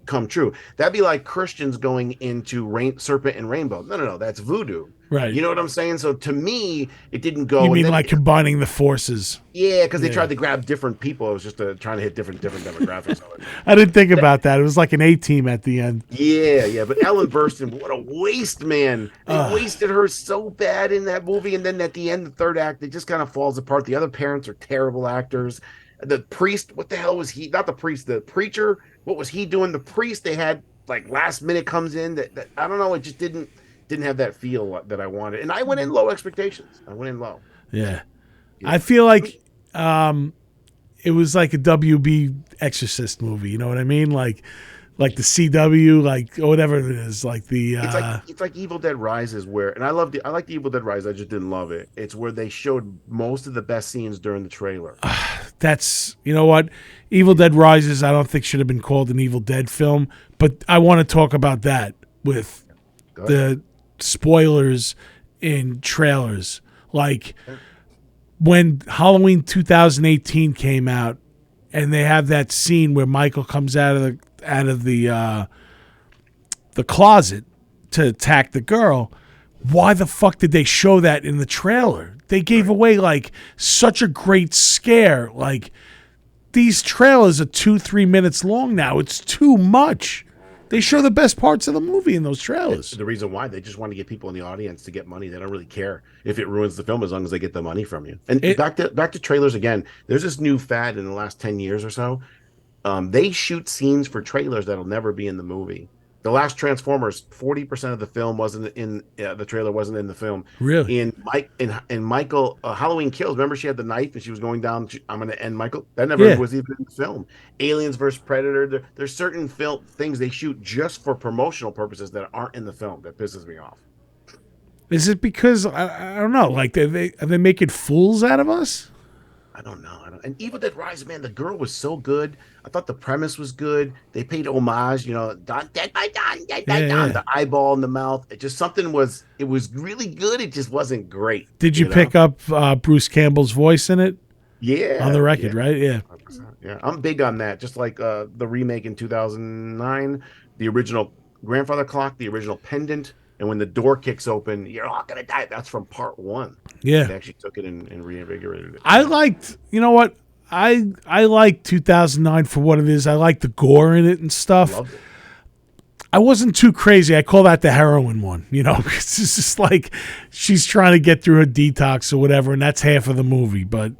come true. That'd be like Christians going into Serpent and Rainbow. No, that's voodoo. Right. You know what I'm saying? So to me, it didn't go. You and mean then like combining the forces? yeah, because they Yeah. tried to grab different people. It was just trying to hit different demographics of it. I didn't think about that. It was like an A team at the end. Yeah, yeah. But Ellen Burstyn, what a waste, man. They wasted her so bad in that movie. And then at the end, the third act, it just kind of falls apart. The other parents are terrible actors. The priest, what the hell was he? Not the priest, the preacher. What was he doing? The priest, they had like last minute comes in that I don't know. It just didn't have that feel that I wanted. And I went in low expectations. I went in low. Yeah. I feel like it was like a WB Exorcist movie. You know what I mean? Like the CW, like or whatever it is. Like the it's like Evil Dead Rises, where and I like the Evil Dead Rise. I just didn't love it. It's where they showed most of the best scenes during the trailer. that's you know what, Evil Dead Rises. I don't think should have been called an Evil Dead film, but I want to talk about that with the spoilers in trailers. Like when Halloween 2018 came out, and they have that scene where Michael comes out of the closet to attack the girl. Why the fuck did they show that in the trailer? They gave away like such a great scare. Like these trailers are 2-3 minutes long now. It's too much. They show the best parts of the movie in those trailers. The reason why, they just want to get people in the audience to get money. They don't really care if it ruins the film as long as they get the money from you. And back to trailers again. There's this new fad in the last 10 years or so. They shoot scenes for trailers that'll never be in the movie. The last Transformers, 40% of the film wasn't in the trailer, wasn't in the film. Really? In Michael, Halloween Kills. Remember, she had the knife and she was going down. I'm going to end Michael. That never was even in the film. Aliens versus Predator. There's certain film things they shoot just for promotional purposes that aren't in the film. That pisses me off. Is it because I don't know? Like are they making fools out of us? I don't know. And Evil Dead Rise, man, the girl was so good. I thought the premise was good. They paid homage, Don, dead by Don, the eyeball in the mouth. It just it was really good. It just wasn't great. Did you pick up Bruce Campbell's voice in it? Yeah. On the record, right? Yeah. 100%. Yeah. I'm big on that. Just like the remake in 2009, the original grandfather clock, the original pendant. And when the door kicks open, you're all gonna die. That's from part 1. Yeah, they actually took it and reinvigorated it. I liked, you know what? I like 2009 for what it is. I like the gore in it and stuff. Loved it. I wasn't too crazy. I call that the heroin one. It's just like she's trying to get through her detox or whatever, and that's half of the movie. But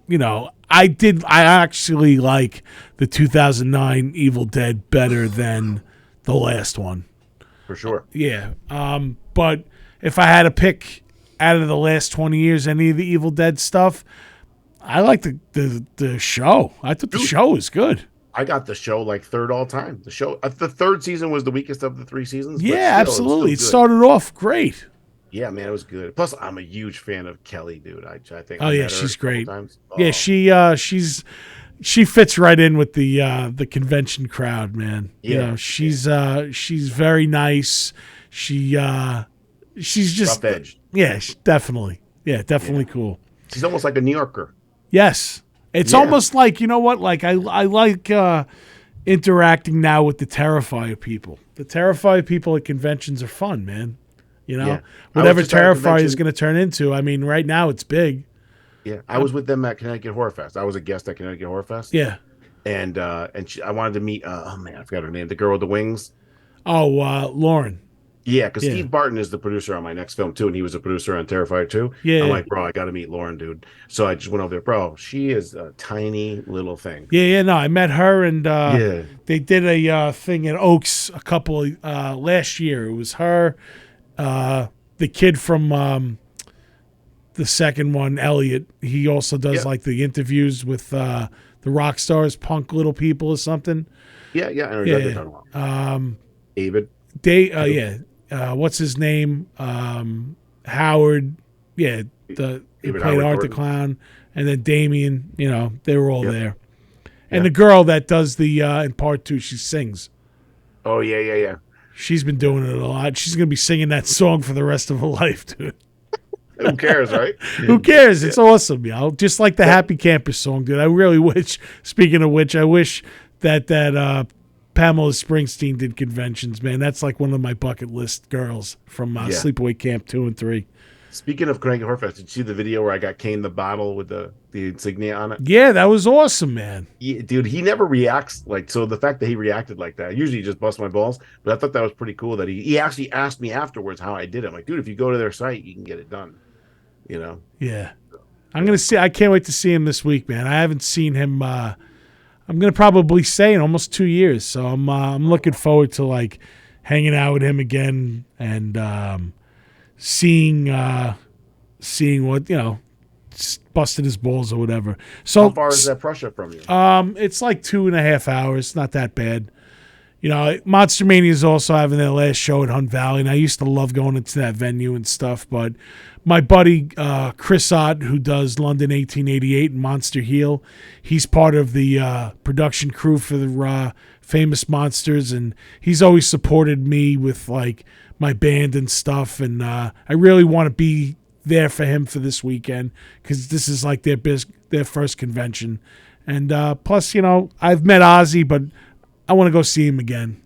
I actually like the 2009 Evil Dead better than the last one. For sure. Yeah. But if I had to pick out of the last 20 years any of the Evil Dead stuff, I like the show. I thought the show was good. I got the show like third all time. The show, the third season was the weakest of the 3 seasons. Yeah, absolutely. It started off great. Yeah, man, it was good. Plus, I'm a huge fan of Kelly, dude. I think. Oh yeah, she's great. Oh. Yeah, she fits right in with the convention crowd, man. Yeah, she's very nice. She's just rough edge. Yeah, definitely. Yeah, definitely cool. She's almost like a New Yorker. Yes, it's almost like like I like interacting now with the Terrifier people. The Terrifier people at conventions are fun, man. Whatever Terrifier is going to turn into. I mean, right now it's big. Yeah, I was with them at Connecticut Horror Fest. I was a guest at Connecticut Horror Fest. Yeah, and I wanted to meet. Oh man, I forgot her name. The girl with the wings. Oh, Lauren. Yeah, because Steve Barton is the producer on my next film too, and he was a producer on Terrifier 2. Yeah, I'm like, bro, I got to meet Lauren, dude. So I just went over there, bro. She is a tiny little thing. Yeah. No, I met her, and they did a thing at Oaks a couple last year. It was her, the kid from the second one, Elliot. He also does like the interviews with the rock stars, punk little people or something. Yeah. I know exactly what you're talking about. David. What's his name? Howard. Yeah, he played Art the Clown, and then Damien. They were all there. And the girl that does the in part 2, she sings. Oh yeah. She's been doing it a lot. She's gonna be singing that song for the rest of her life, dude. Who cares, right? Who cares? It's awesome, Just like the Happy Camper song, dude. I really wish. Speaking of which, I wish that Pamela Springsteen did conventions, man. That's like one of my bucket list girls from Sleepaway Camp 2 and 3. Speaking of Connecticut Horror Fest, did you see the video where I got Kane the bottle with the insignia on it? Yeah, that was awesome, man. Yeah, dude, he never reacts like so. The fact that he reacted like that, usually he just busts my balls. But I thought that was pretty cool that he actually asked me afterwards how I did it. I'm like, dude, if you go to their site, you can get it done. You know? Yeah. I can't wait to see him this week, man. I haven't seen him. I'm gonna probably say in almost 2 years, so I'm looking forward to like hanging out with him again and seeing what busted his balls or whatever. So How far is that Prussia from you? It's like 2.5 hours. Not that bad. Monster Mania is also having their last show at Hunt Valley, and I used to love going into that venue and stuff. But my buddy Chris Ott, who does London 1888 and Monster Heel, he's part of the production crew for the Famous Monsters, and he's always supported me with like my band and stuff. And I really want to be there for him for this weekend because this is like their first convention. And plus, I've met Ozzy, but I want to go see him again,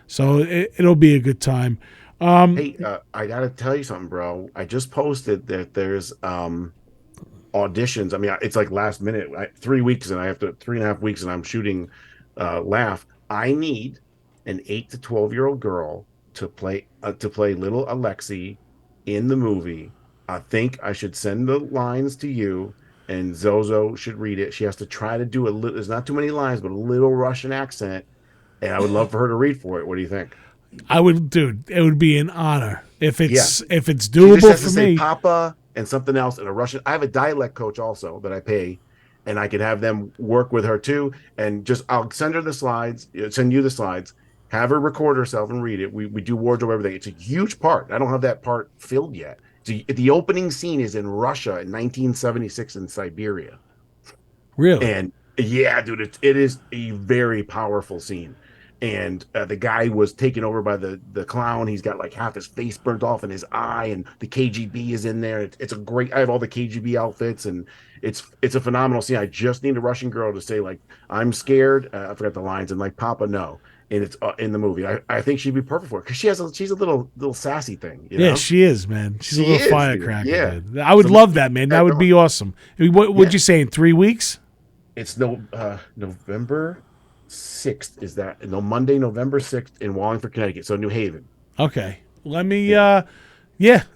So it'll be a good time. Hey, I gotta tell you something, bro. I just posted that there's auditions. I mean, it's like last minute. 3 weeks, and I have to 3.5 weeks, and I'm shooting Laugh. I need an 8 to 12-year-old girl to play little Alexi in the movie. I think I should send the lines to you, and Zozo should read it. She has to try to do a little. There's not too many lines, but a little Russian accent, and I would love for her to read for it. What do you think? I would, dude. It would be an honor if it's She doable just has for to say me. Papa and something else in a Russian. I have a dialect coach also that I pay, and I can have them work with her too. And I'll send her the slides. Send you the slides. Have her record herself and read it. We do wardrobe everything. It's a huge part. I don't have that part filled yet. The opening scene is in Russia in 1976 in Siberia. Really? And yeah, dude, it is a very powerful scene. And the guy was taken over by the clown. He's got like half his face burnt off in his eye, and the KGB is in there. It's a great. I have all the KGB outfits, and it's a phenomenal scene. I just need a Russian girl to say like, "I'm scared." I forgot the lines, and like, "Papa, no." And it's in the movie. I think she'd be perfect for it because she's a little sassy thing. Yeah, she is, man. She's a little firecracker. Yeah, dude. I would love that, man. That would be awesome. What would you say in 3 weeks? It's November 6th. Is that Monday, November 6th in Wallingford, Connecticut? So New Haven. Okay, let me.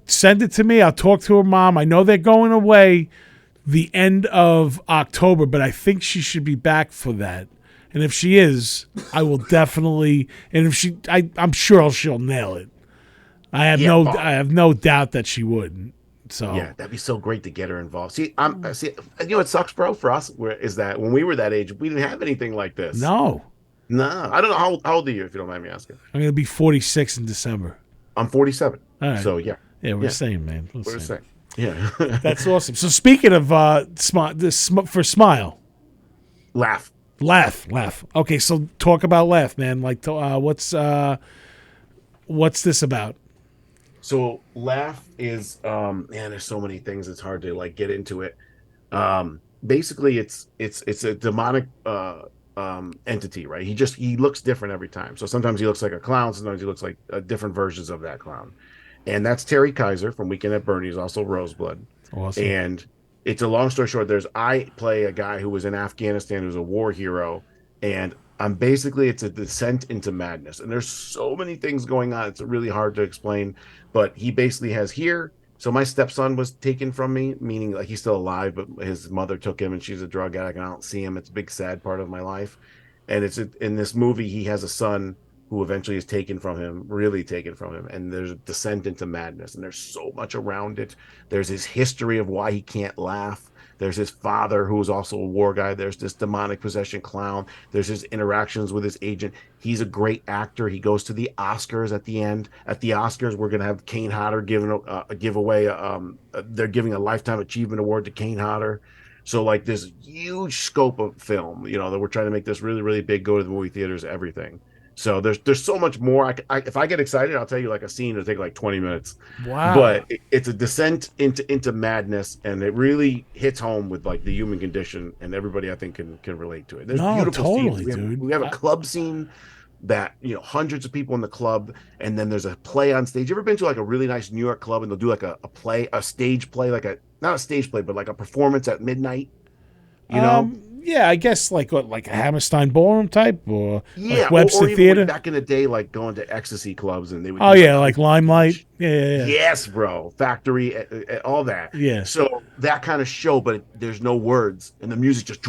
Send it to me. I'll talk to her mom. I know they're going away the end of October, but I think she should be back for that. And if she is, I will definitely. And if I'm sure she'll nail it. I have no doubt that she would. So yeah, that'd be so great to get her involved. See, it sucks, bro. For us, is that when we were that age, we didn't have anything like this. No. I don't know how old are you, if you don't mind me asking. I'm gonna be 46 in December. I'm 47. All right. So yeah, we're the same, man. We're the same. Yeah, that's awesome. So speaking of for Smile, Laugh. Okay, so talk about Laugh, man. Like, what's this about? So Laugh is man, there's so many things. It's hard to like get into it. Basically, it's a demonic entity, right? He looks different every time. So sometimes he looks like a clown. Sometimes he looks like different versions of that clown. And that's Terry Kaiser from Weekend at Bernie's, also Roseblood. Awesome. And it's a long story short. I play a guy who was in Afghanistan, who's a war hero, and it's a descent into madness. And there's so many things going on. It's really hard to explain, but he basically has here. So my stepson was taken from me, meaning like he's still alive, but his mother took him, and she's a drug addict, and I don't see him. It's a big, sad part of my life. And it's in this movie, he has a son who eventually is really taken from him. And there's a descent into madness, and there's so much around it. There's his history of why he can't laugh. There's his father, who was also a war guy. There's this demonic possession clown. There's his interactions with his agent. He's a great actor. He goes to the Oscars at the end. At the Oscars, we're going to have Kane Hodder give away. They're giving a Lifetime Achievement Award to Kane Hodder. So like this huge scope of film, that we're trying to make this really, really big, go to the movie theaters, everything. So there's so much more. If I get excited, I'll tell you like a scene. It'll take like 20 minutes. Wow! But it's a descent into madness, and it really hits home with like the human condition, and everybody I think can relate to it. There's beautiful totally, scenes. dude. We have a club scene that, hundreds of people in the club, and then there's a play on stage. You ever been to like a really nice New York club and they'll do like a stage play, like a not a stage play, but like a performance at midnight, you know? Yeah, I guess like what, like a Hammerstein Ballroom type, or Yeah, like Webster or even Theater. back in the day, like going to ecstasy clubs and they would Oh do yeah, like Limelight. Yeah, yeah, yes, bro, Factory, all that. yeah. So that kind of show, but there's no words and the music just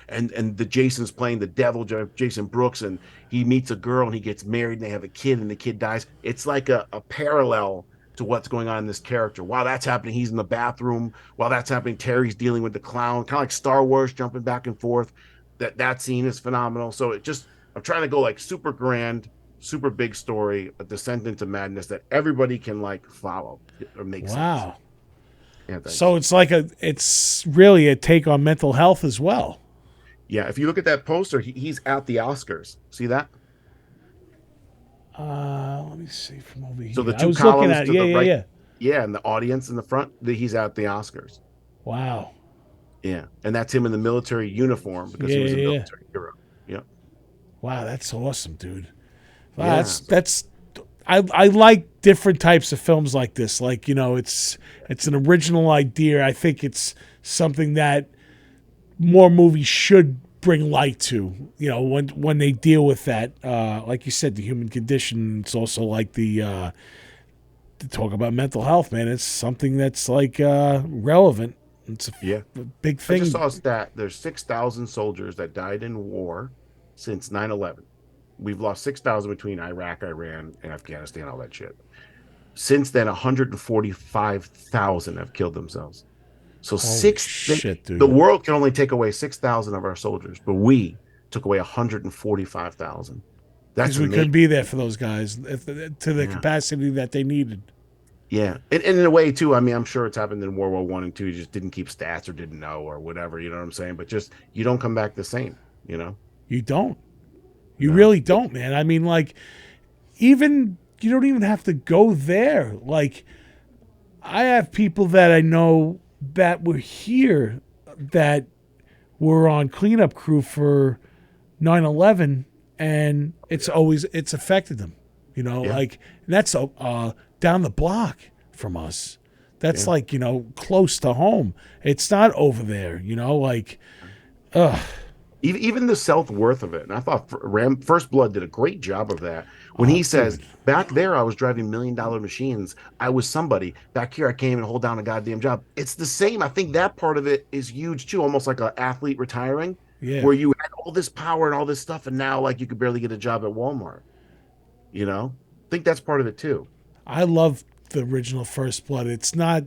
and the Jason's playing the devil, Jason Brooks, and he meets a girl and he gets married and they have a kid and the kid dies. It's like a parallel to what's going on in this character. While that's happening, he's in the bathroom. While that's happening, Terry's dealing with the clown, kind of like Star Wars, jumping back and forth. That scene is phenomenal. So I'm trying to go like super grand, super big story, a descent into madness that everybody can like follow or make sense. Wow. Yeah, thanks. So it's really a take on mental health as well. Yeah, if you look at that poster, he's at the Oscars. See that? Let me see from over here. So the I two was looking columns at to the right, yeah. yeah, and the audience in the front, he's at the Oscars. Wow. Yeah, and that's him in the military uniform because he was a military hero. Yeah. Wow, that's awesome, dude. Wow, Yeah. that's I like different types of films like this. Like, it's an original idea. I think it's something that more movies should bring light to. When they deal with that, like you said, the human condition. It's also like to talk about mental health, man. It's something that's like relevant. It's a big thing. I just saw a stat. There's 6,000 soldiers that died in war since 9/11. We've lost 6,000 between Iraq, Iran, and Afghanistan, all that shit. Since then, 145,000 have killed themselves. So shit, dude. the world can only take away 6,000 of our soldiers, but we took away 145,000. That's because we couldn't be there for those guys to the capacity that they needed. Yeah, and in a way too. I mean, I'm sure it's happened in World War I and II. You just didn't keep stats or didn't know or whatever. You know what I'm saying? But just you don't come back the same. You don't. You really don't, man. I mean, like, you don't even have to go there. Like, I have people that I know that were here that were on cleanup crew for 9/11, and it's affected them. Like, that's down the block from us. That's like, close to home. It's not over there, like, Even the self-worth of it. And I thought First Blood did a great job of that. When he says, back there, I was driving $1 million machines. I was somebody. Back here, I can't even hold down a goddamn job. It's the same. I think that part of it is huge, too. Almost like an athlete retiring, where you had all this power and all this stuff, and now, like, you could barely get a job at Walmart. I think that's part of it, too. I love the original First Blood. It's not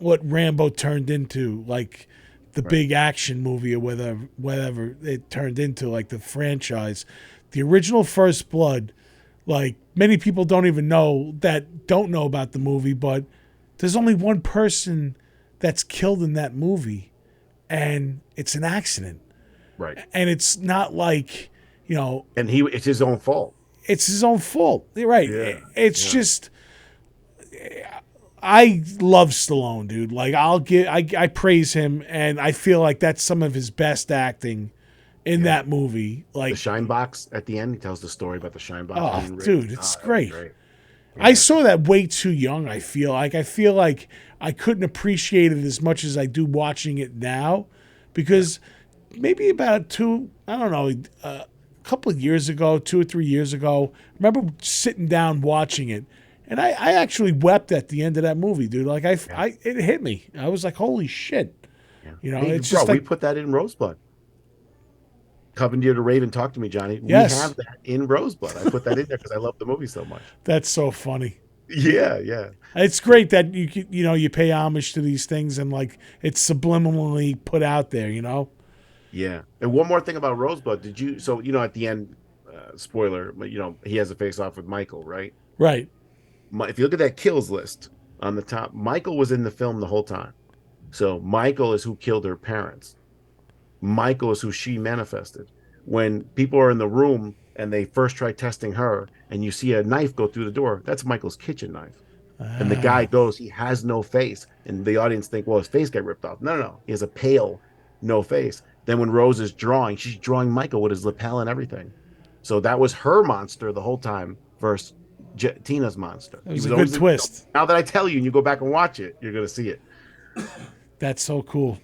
what Rambo turned into, like the big action movie or whatever it turned into, like the franchise. The original First Blood, like, many people don't know about the movie, but there's only one person that's killed in that movie, and it's an accident. Right. And it's not like, and it's his own fault. It's his own fault. You're right. Yeah. It's just, I love Stallone, dude. Like, I praise him, and I feel like that's some of his best acting in that movie. Like the shine box at the end, he tells the story about the shine box. Oh, dude, it's great. Yeah. I saw that way too young. I feel like I couldn't appreciate it as much as I do watching it now, because maybe about a couple of years ago, 2 or 3 years ago, I remember sitting down watching it, and I actually wept at the end of that movie, dude. Like, it hit me. I was like, holy shit. Yeah. It's just we put that in Rosebud. Commandeer to Raven, talk to me, Johnny. Yes. We have that in Rosebud. I put that in there because I love the movie so much. That's so funny. Yeah. It's great that you pay homage to these things, and like it's subliminally put out there, Yeah. And one more thing about Rosebud. At the end, spoiler, he has a face off with Michael, right? Right. If you look at that kills list on the top, Michael was in the film the whole time. So Michael is who killed her parents. Michael is who she manifested. When people are in the room and they first try testing her and you see a knife go through the door, that's Michael's kitchen knife. And the guy goes, he has no face. And the audience think, well, his face got ripped off. No. He has a pale, no face. Then when Rose is drawing, she's drawing Michael with his lapel and everything. So that was her monster the whole time versus Tina's monster. It was a good twist. Now that I tell you and you go back and watch it, you're going to see it. That's so cool.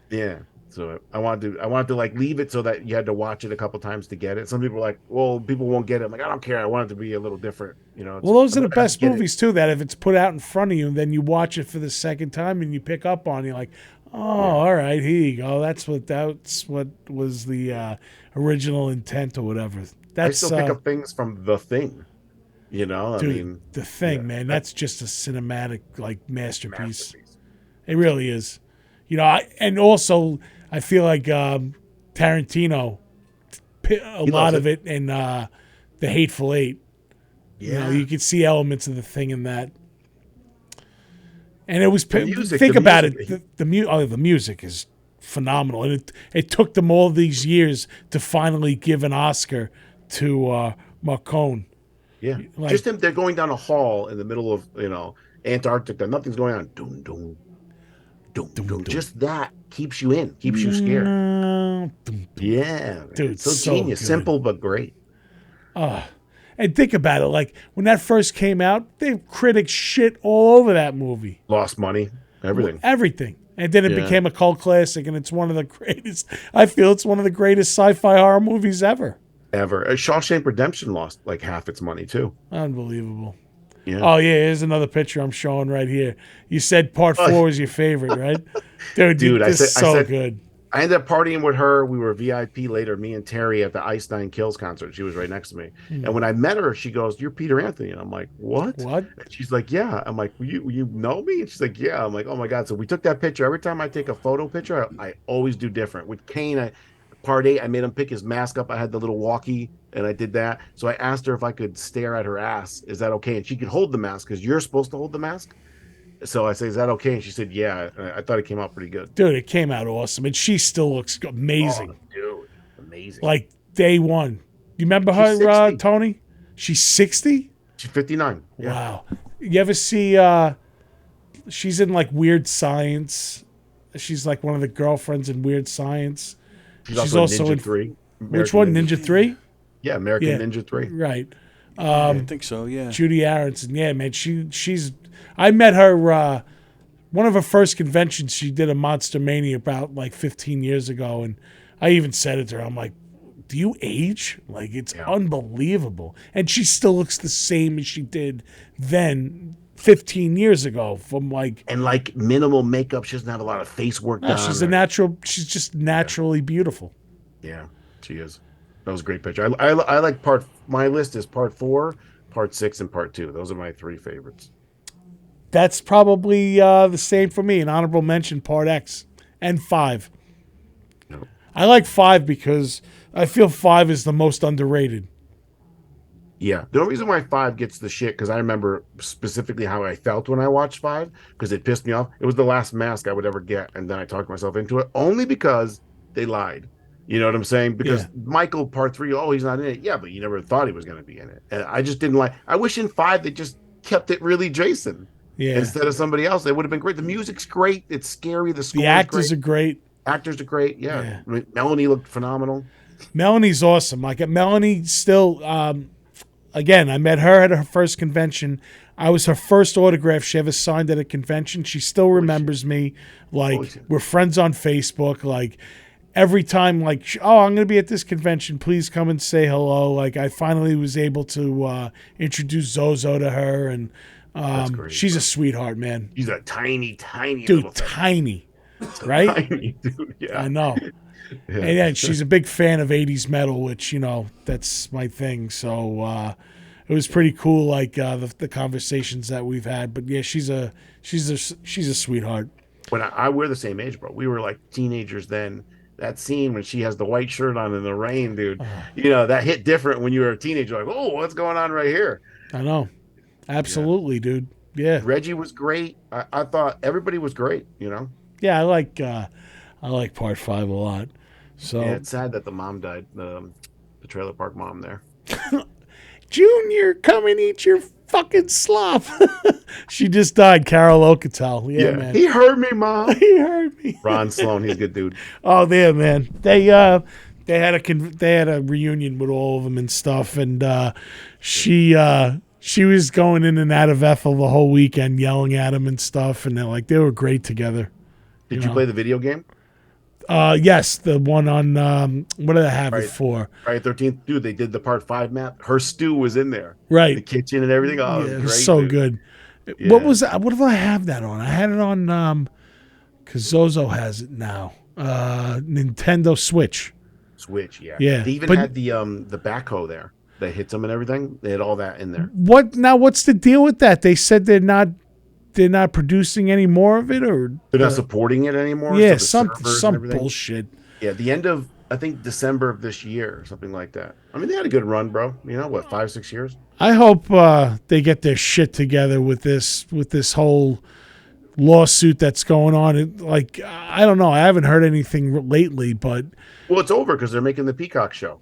Yeah. So I wanted to like leave it so that you had to watch it a couple times to get it. Some people are like, well, people won't get it. I'm like, I don't care. I want it to be a little different. Well, those are the best movies too. That if it's put out in front of you, and then you watch it for the second time, and you pick up on, it, you're like, oh, all right, here you go. That's what was the original intent or whatever. I still pick up things from The Thing. Dude, I mean, The Thing, man, that's just a cinematic like masterpiece. It really is. And also I feel like Tarantino, a lot of it in The Hateful Eight. Yeah, you could see elements of The Thing in that. And it was music, think about it. The music is phenomenal, and it took them all these years to finally give an Oscar to Morricone. Yeah, just them. They're going down a hall in the middle of Antarctica. Nothing's going on. Doom, doom, doom, doom. Just that keeps you in, keeps you scared. Yeah, dude, it's so genius, good. Simple but great. And think about it, like when that first came out, the critics shit all over that movie. Lost money, everything. And then it became a cult classic, and it's one of the greatest. I feel it's one of the greatest sci-fi horror movies ever. Shawshank Redemption lost like half its money too. Unbelievable. Yeah. Oh yeah, here's another picture I'm showing right here. You said part 4 was your favorite, right? Dude, this is so good. I ended up partying with her. We were VIP later, me and Terry, at the Ice Nine Kills concert. She was right next to me. And when I met her, she goes, "You're Peter Anthony." And I'm like, "What?" And she's like, "Yeah." I'm like, you know me? And she's like, "Yeah." I'm like, "Oh my God." So we took that picture. Every time I take a photo picture, I always do different. With Kane, part 8, I made him pick his mask up. I had the little walkie, and I did that. So I asked her if I could stare at her ass. Is that okay? And she could hold the mask because you're supposed to hold the mask. So I say, "Is that okay?" And she said, "Yeah." I thought it came out pretty good. Dude, it came out awesome. And she still looks amazing. Oh, dude, amazing. Like day one. You remember her, Tony? She's 60? She's 59. Yeah. Wow. You ever see, she's in like Weird Science. She's like one of the girlfriends in Weird Science. She's also in Ninja 3. Which one? Ninja 3? Yeah, American Ninja 3. Right. I think so, yeah. Judy Aronson. Yeah, man. She's... I met her, one of her first conventions, she did a Monster Mania about like 15 years ago. And I even said it to her. I'm like, do you age? Like, it's unbelievable. And she still looks the same as she did then 15 years ago from like... And like minimal makeup. She doesn't have a lot of face work done. She's just naturally beautiful. Yeah, she is. That was a great picture. I like my list is part 4, part 6, and part 2. Those are my 3 favorites. That's probably the same for me. An honorable mention, part X and 5. No. I like 5 because I feel 5 is the most underrated. Yeah. The only reason why 5 gets the shit, because I remember specifically how I felt when I watched 5, because it pissed me off. It was the last mask I would ever get, and then I talked myself into it, only because they lied. You know what I'm saying? Because Michael, part 3, he's not in it. Yeah, but you never thought he was going to be in it. And I just didn't like... I wish in 5 they just kept it really Jason. Yeah. Instead of somebody else. It would have been great. The music's great. It's scary. The actors are great. Actors are great. Yeah. I mean, Melanie looked phenomenal. Melanie's awesome. Like Melanie still, again, I met her at her first convention. I was her first autograph she ever signed at a convention. She still remembers me. Like, we're friends on Facebook. Like, every time, like, I'm going to be at this convention. Please come and say hello. Like, I finally was able to introduce Zozo to her, and she's a sweetheart, man. She's a tiny dude, tiny, right? Tiny dude, yeah. I know. Yeah. And she's a big fan of 80s metal, which, that's my thing. So it was pretty cool, like the conversations that we've had. But yeah, she's a sweetheart. When we're the same age, bro. We were like teenagers then. That scene when she has the white shirt on in the rain, dude. That hit different when you were a teenager. Like, oh, what's going on right here? I know. Absolutely, dude. Yeah. Reggie was great. I thought everybody was great, Yeah, I like part 5 a lot. So yeah, it's sad that the mom died, the trailer park mom there. Junior, come and eat your fucking slop. She just died, Carol Ocatel. Yeah, man. He heard me, Mom. He heard me. Ron Sloan, he's a good dude. Oh, yeah, man. They had a reunion with all of them and stuff, and she was going in and out of Ethel the whole weekend, yelling at him and stuff, and they were great together. Did you play the video game? Yes, the one on what did I have it for? Friday 13th, dude. They did the part 5 map. Her stew was in there, right? The kitchen and everything. Oh, yeah, it it was was great, so dude. good. Yeah. What did I have that on? I had it on because Zozo has it now. Nintendo Switch. Switch, yeah. Yeah, They even had the backhoe there that hits them and everything. They had all that in there. What's the deal with that? They said they're not producing any more of it, or They're not supporting it anymore. Yeah, so some bullshit. Yeah, the end of I think December of this year or something like that. I mean, they had a good run, bro. You know what, 5-6 years? I hope they get their shit together with this whole lawsuit that's going on. I don't know. I haven't heard anything lately, but Well, it's over because they're making the Peacock show.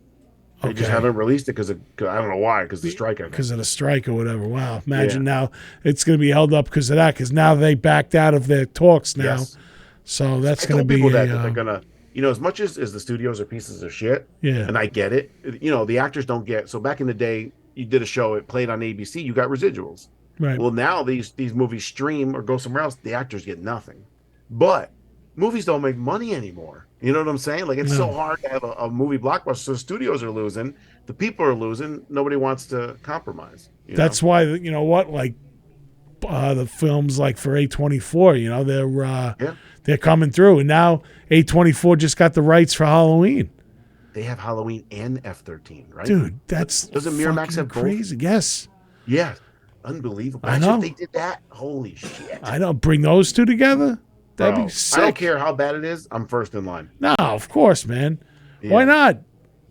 They just Okay. haven't released it because I don't know why, because the strike. I think. because of the strike or whatever. Wow. Imagine now it's going to be held up because of that, because now they backed out of their talks now. Yes. So that's I going to told be people that they're gonna, as much as the studios are pieces of shit. Yeah. And I get it. The actors don't get. So back in the day, you did a show, it played on ABC, you got residuals. right. Well, now these movies stream or go somewhere else, the actors get nothing. But movies don't make money anymore. You know what I'm saying? Like, it's so hard to have a movie blockbuster. So studios are losing, the people are losing. Nobody wants to compromise. That's why the films like for A24, they're coming through, and now A24 just got the rights for Halloween. They have Halloween and F-13, right? Dude, that's Doesn't Miramax have both? crazy. Yes, Yeah, unbelievable. I Imagine know. if they did that. Holy shit! I know. Bring those two together. That'd Bro, be sick. I don't care how bad it is. I'm first in line. No, of course, man. Yeah. Why not?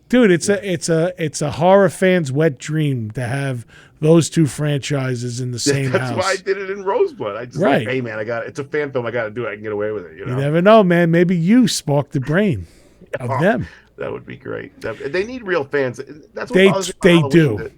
Dude, it's a horror fan's wet dream to have those two franchises in the same That's house. why I did it in Rosebud. I just Right. hey man, it's a fan film. I got to do it. I can get away with it. You never know, man. Maybe you sparked the brain of them. That would be great. They need real fans. That's what They bothers me about do. Halloween.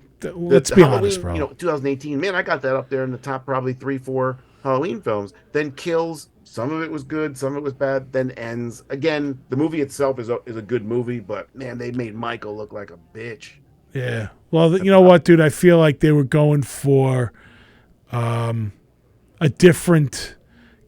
Let's The be Halloween, honest, bro. 2018. Man, I got that up there in the top probably 3-4 Halloween films. Then Kills. Some of it was good, some of it was bad. Then Ends. Again, the movie itself is a good movie, but man, they made Michael look like a bitch. Yeah. Well, you know what, dude? I feel like they were going for a different,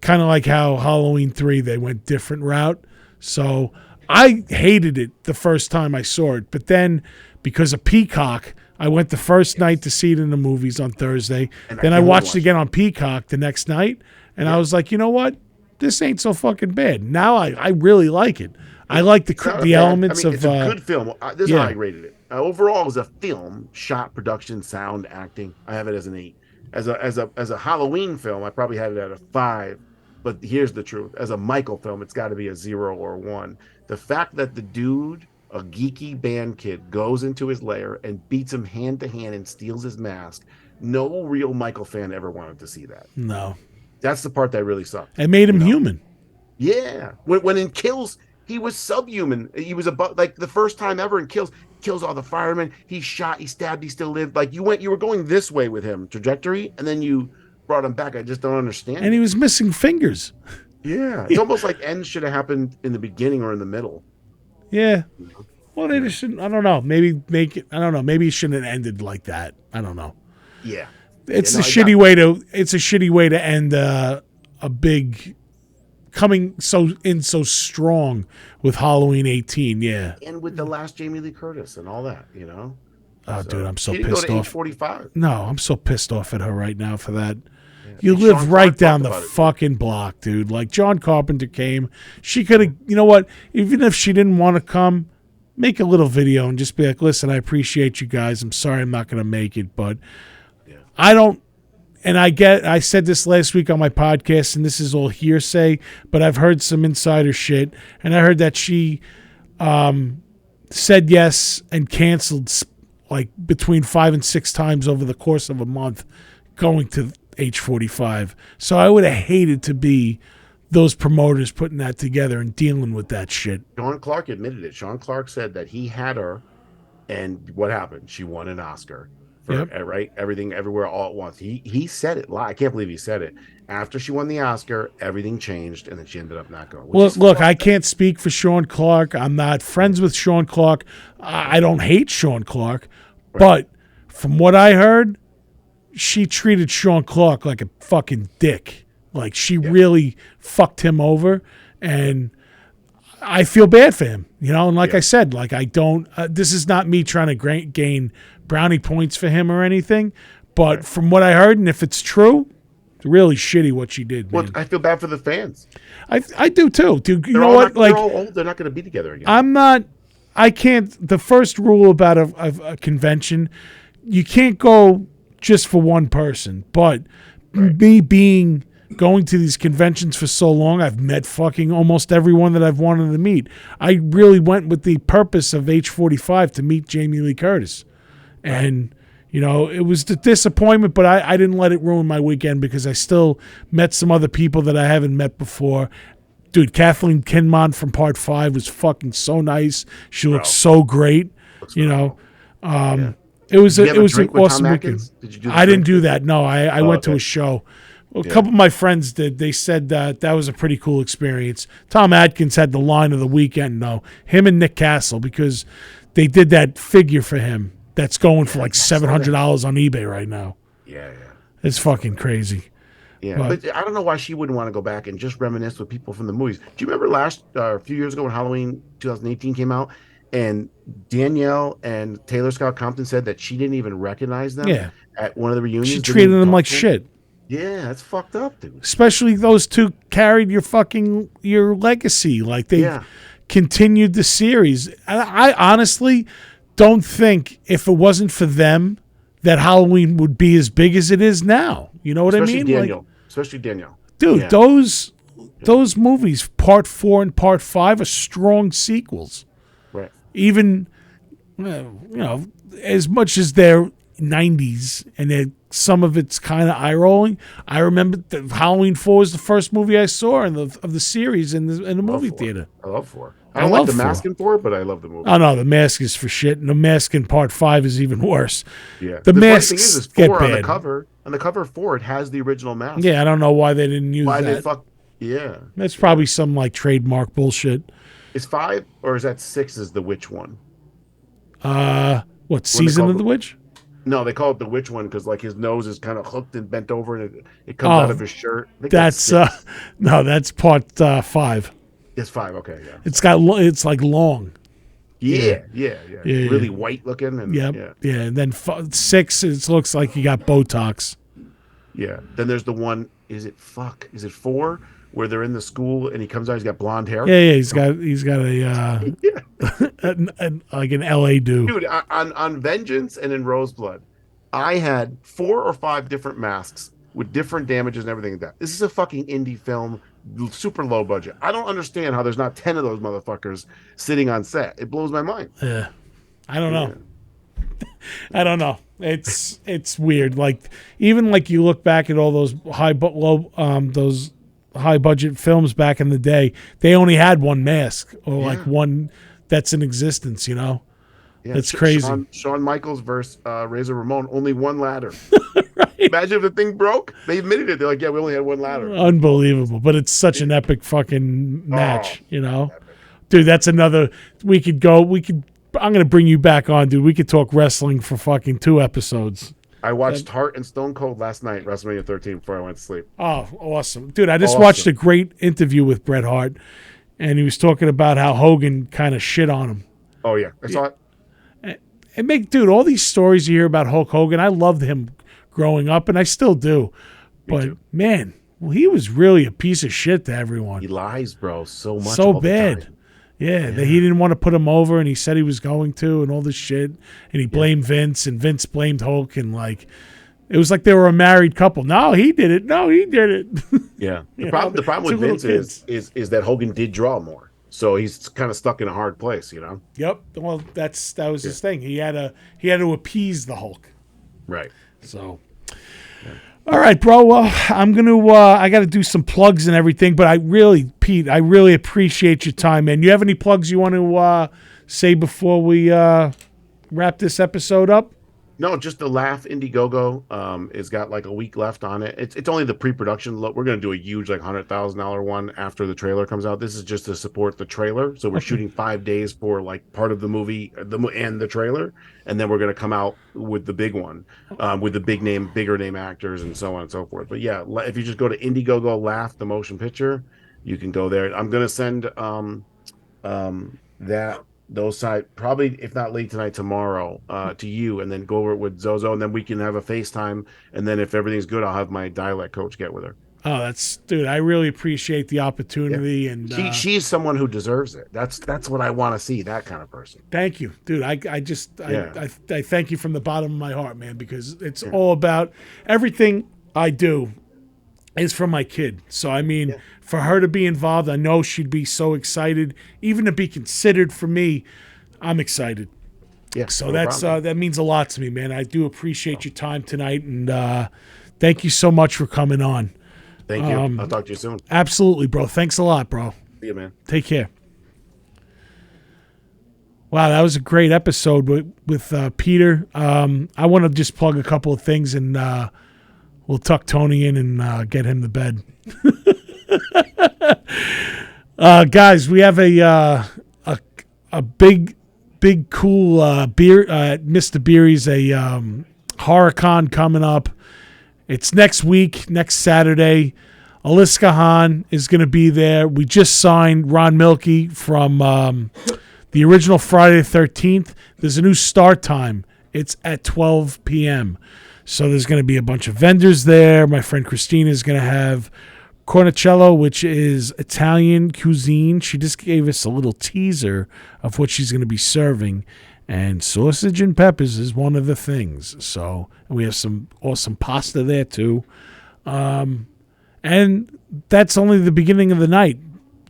kind of like how Halloween 3, they went different route. So I hated it the first time I saw it. But then because of Peacock, I went the first night to see it in the movies on Thursday. And Then I can't watched watch it again on Peacock the next night. And I was like, you know what? This ain't so fucking bad. Now I really like it. I like It's not the bad. elements I mean, of. it's a good film. This is yeah. how I rated it. Overall, as a film, shot, production, sound, acting, I have it as an 8. As a Halloween film, I probably had it at a 5. But here's the truth: as a Michael film, it's got to be a 0 or 1. The fact that the dude, a geeky band kid, goes into his lair and beats him hand to hand and steals his mask. No real Michael fan ever wanted to see that. No. That's the part that really sucked. It made him human. Yeah, when in Kills, he was subhuman. He was about like the first time ever in Kills all the firemen. He shot, he stabbed, he still lived. Like you were going this way with him trajectory, and then you brought him back. I just don't understand. And he was missing fingers. Yeah, it's almost like Ends should have happened in the beginning or in the middle. Yeah. Well, they just shouldn't. I don't know. Maybe make it. I don't know. Maybe it shouldn't have ended like that. I don't know. Yeah, It's Yeah, a no, I shitty got- way to. It's a shitty way to end a big coming so strong with Halloween 18. Yeah. and with the last Jamie Lee Curtis and all that, Oh, dude, I'm so he didn't go pissed to age off. 45. No, I'm so pissed off at her right now for that. You And live Sean right Clark down talked the about it. fucking block, dude. Like John Carpenter came. She could have, you know what? Even if she didn't want to come, make a little video and just be like, listen, I appreciate you guys. I'm sorry I'm not going to make it, but I don't. And I said this last week on my podcast, and this is all hearsay, but I've heard some insider shit, and I heard that she said yes and canceled like between 5 and 6 times over the course of a month going to H45. So I would have hated to be those promoters putting that together and dealing with that shit. Sean Clark admitted it. Sean Clark said that he had her, and what happened? She won an Oscar for Yep. right everything everywhere all at once. He said it live. I can't believe he said it. After she won the Oscar, everything changed, and then she ended up not going. Well, look, I can't speak for Sean Clark. I'm not friends with Sean Clark. I don't hate Sean Clark, but from what I heard, she treated Sean Clark like a fucking dick. Like she really fucked him over, and I feel bad for him. You know, and like I said, like I don't. This is not me trying to gain brownie points for him or anything, but from what I heard, and if it's true. It's really shitty what she did, man. Well, I feel bad for the fans. I do too. Dude, you They're know all what? they're all old. They're not going to be together again. I can't. The first rule about a convention, you can't go just for one person. But me going to these conventions for so long, I've met fucking almost everyone that I've wanted to meet. I really went with the purpose of H45 to meet Jamie Lee Curtis, and. You know, it was a disappointment, but I didn't let it ruin my weekend because I still met some other people that I haven't met before. Dude, Kathleen Kinmont from Part 5 was fucking so nice. She looked so great. You know, it was an awesome weekend. I didn't do that. No, I went to a show. Well, a couple of my friends did. They said that was a pretty cool experience. Tom Atkins had the line of the weekend, though. Him and Nick Castle, because they did that figure for him. That's going for like $700 on eBay right now. Yeah. It's fucking crazy. Yeah, but I don't know why she wouldn't want to go back and just reminisce with people from the movies. Do you remember a few years ago when Halloween 2018 came out, and Danielle and Taylor Scott Compton said that she didn't even recognize them at one of the reunions? She treated them like shit. Yeah, that's fucked up, dude. Especially those two carried your legacy. Like they continued the series. I honestly don't think if it wasn't for them that Halloween would be as big as it is now. You know what I mean? Especially Danielle. Dude, those movies, Part 4 and Part 5, are strong sequels. Right. Even, as much as they're 90s and some of it's kind of eye-rolling, I remember that Halloween 4 was the first movie I saw of the series in the movie theater. I love 4. I don't like the mask in 4, but I love the movie. Oh, no, the mask is for shit, and the mask in Part 5 is even worse. Yeah. The masks thing is get 4 bad. On the cover of 4, it has the original mask. Yeah, I don't know why they didn't use that. Yeah. That's probably some, like, trademark bullshit. Is 5, or is that 6 is the witch one? What, Season of the Witch? No, they call it the witch one because, like, his nose is kind of hooked and bent over, and it comes out of his shirt. That's Part 5. It's 5. Okay, yeah. It's like long. Yeah. Really white looking. And, yeah. And then 6, it looks like you got Botox. Yeah. Then there's the one. Is it 4? Where they're in the school and he comes out. He's got blonde hair. Yeah. He's got a like an LA dude. On Vengeance and in Roseblood, I had 4 or 5 different masks with different damages and everything like that. This is a fucking indie film. Super low budget. I don't understand how there's not 10 of those motherfuckers sitting on set. It blows my mind. Yeah, I don't know. I don't know. It's weird. Like even like you look back at all those those high budget films back in the day, they only had one mask or like one that's in existence. You know, it's crazy. Shawn Michaels versus Razor Ramon, only one ladder. Right. Imagine if the thing broke. They admitted it. They're like, yeah, we only had one ladder. Unbelievable. But it's such an epic fucking match, you know? Epic. Dude, that's another... I'm going to bring you back on, dude. We could talk wrestling for fucking 2 episodes. I watched Hart and Stone Cold last night, WrestleMania 13, before I went to sleep. Oh, awesome. Dude, I just watched a great interview with Bret Hart, and he was talking about how Hogan kind of shit on him. Oh, yeah. I saw it. And dude, all these stories you hear about Hulk Hogan, I loved him growing up, and I still do. But man, he was really a piece of shit to everyone. He lies, bro, so much. So bad. Yeah, that he didn't want to put him over, and he said he was going to, and all this shit. And he blamed Vince, and Vince blamed Hulk, and like it was like they were a married couple. No, he did it. No, he did it. Yeah. The problem with Vince is that Hogan did draw more. So he's kind of stuck in a hard place, you know? Yep. Well, that was his thing. He had to appease the Hulk. Right. So all right, bro. Well, I'm gonna. I got to do some plugs and everything, but Pete, I really appreciate your time, man. You have any plugs you want to say before we wrap this episode up? No, just the Laugh Indiegogo. It's got like a week left on it. It's only the pre-production look. We're gonna do a huge like $100,000 one after the trailer comes out. This is just to support the trailer. So we're shooting 5 days for like part of the movie, and the trailer, and then we're gonna come out with the big one, with the bigger name actors and so on and so forth. But yeah, if you just go to Indiegogo Laugh the motion picture, you can go there. I'm gonna send that those side probably, if not late tonight, tomorrow, to you, and then go over it with Zozo, and then we can have a FaceTime, and then if everything's good, I'll have my dialect coach get with her. Oh, dude, I really appreciate the opportunity. Yeah. And she's someone who deserves it. That's what I want to see, that kind of person. Thank you, dude. I thank you from the bottom of my heart, man, because it's all about everything I do is for my kid. So, I mean, for her to be involved, I know she'd be so excited. Even to be considered for me, I'm excited. Yeah. So that means a lot to me, man. I do appreciate your time tonight, and thank you so much for coming on. Thank you. I'll talk to you soon. Absolutely, bro. Thanks a lot, bro. See you, man. Take care. Wow, that was a great episode with Peter. I want to just plug a couple of things, and we'll tuck Tony in and get him to bed. Guys, we have a big cool beer. Mr. Beery's a horror con coming up. It's next week, next Saturday. Aliska Hahn is going to be there. We just signed Ron Milkey from the original Friday the 13th. There's a new start time. It's at 12 p.m. So there's going to be a bunch of vendors there. My friend Christina is going to have cornicello, which is Italian cuisine. She just gave us a little teaser of what she's going to be serving. And sausage and peppers is one of the things. So we have some awesome pasta there too. And that's only the beginning of the night.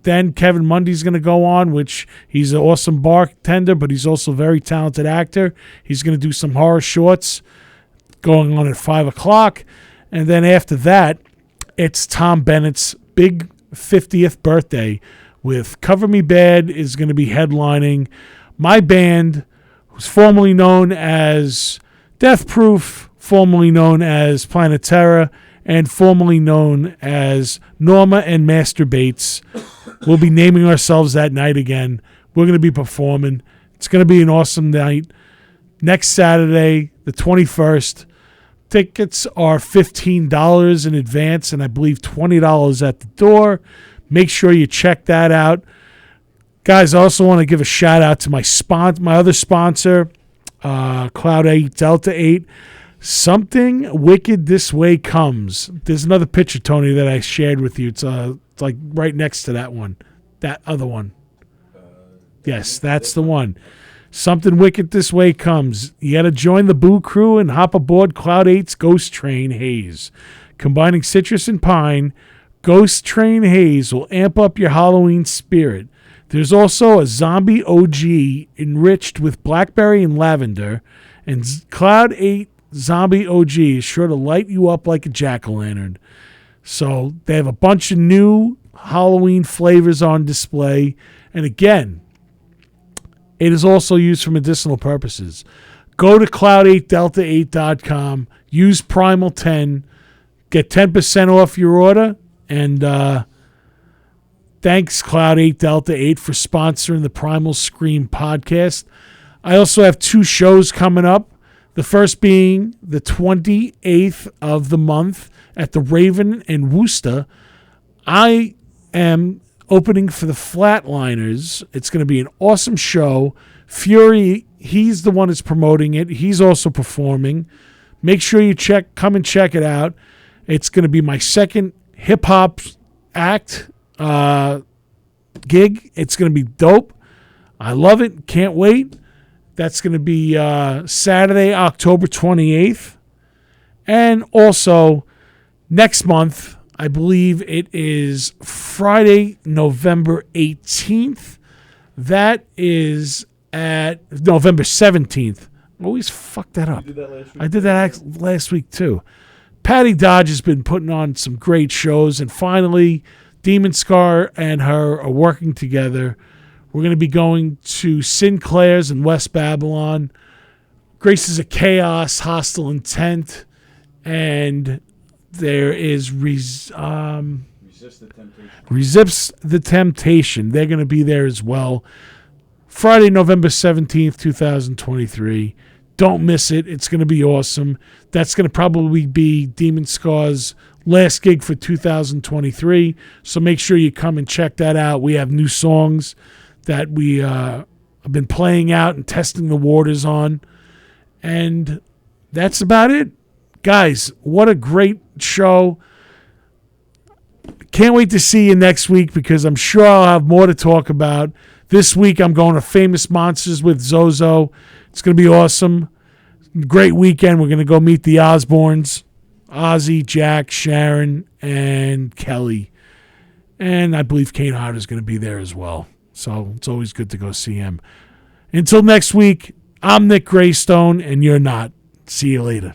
Then Kevin Mundy's going to go on, which he's an awesome bartender, but he's also a very talented actor. He's going to do some horror shorts going on at 5 o'clock. And then after that, it's Tom Bennett's big 50th birthday with Cover Me Bad is going to be headlining. My band, who's formerly known as Death Proof, formerly known as Planet Terror, and formerly known as Norma and Masturbates. We'll be naming ourselves that night again. We're going to be performing. It's going to be an awesome night. Next Saturday, the 21st. Tickets are $15 in advance and I believe $20 at the door. Make sure you check that out. Guys, I also want to give a shout out to my other sponsor, Cloud 8 Delta 8. Something Wicked This Way Comes. There's another picture, Tony, that I shared with you. It's like right next to that one. That other one. Yes, that's the one. Something Wicked This Way Comes. You got to join the Boo Crew and hop aboard Cloud 8's Ghost Train Haze. Combining citrus and pine, Ghost Train Haze will amp up your Halloween spirit. There's also a zombie OG enriched with blackberry and lavender, and Cloud 8 Zombie OG is sure to light you up like a jack-o'-lantern. So they have a bunch of new Halloween flavors on display. And again, it is also used for medicinal purposes. Go to cloud8delta8.com, use Primal 10, get 10% off your order, and thanks Cloud 8 Delta 8 for sponsoring the Primal Scream podcast. I also have 2 shows coming up. The first being the 28th of the month at the Raven in Worcester. I am opening for the Flatliners. It's going to be an awesome show. Fury, he's the one that's promoting it. He's also performing. Make sure you come and check it out. It's going to be my second hip-hop act gig. It's going to be dope. I love it. Can't wait. That's going to be Saturday, October 28th. And also, next month, I believe it is Friday, November 18th. That is at November 17th. I always fuck that up. I did that last week, too. Patty Dodge has been putting on some great shows. And finally, Demon Scar and her are working together. We're going to be going to Sinclair's in West Babylon. Graces of Chaos, Hostile Intent, and there is Resist the temptation. Resist the Temptation. They're going to be there as well. Friday, November 17th, 2023. Don't miss it. It's going to be awesome. That's going to probably be Demon Scar's last gig for 2023. So make sure you come and check that out. We have new songs that we have been playing out and testing the waters on. And that's about it. Guys, what a great show. Can't wait to see you next week because I'm sure I'll have more to talk about. This week I'm going to Famous Monsters with Zozo. It's going to be awesome. Great weekend. We're going to go meet the Osbournes. Ozzy, Jack, Sharon, and Kelly. And I believe Kane Hodder is going to be there as well. So it's always good to go see him. Until next week, I'm Nick Graystone, and you're not. See you later.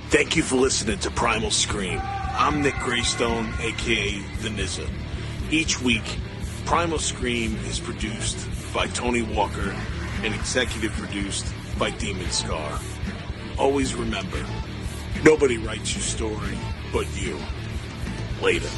Thank you for listening to Primal Scream. I'm Nick Graystone, a.k.a. The Nizza. Each week, Primal Scream is produced by Tony Walker and executive produced by Demon Scar. Always remember, nobody writes your story but you. Later.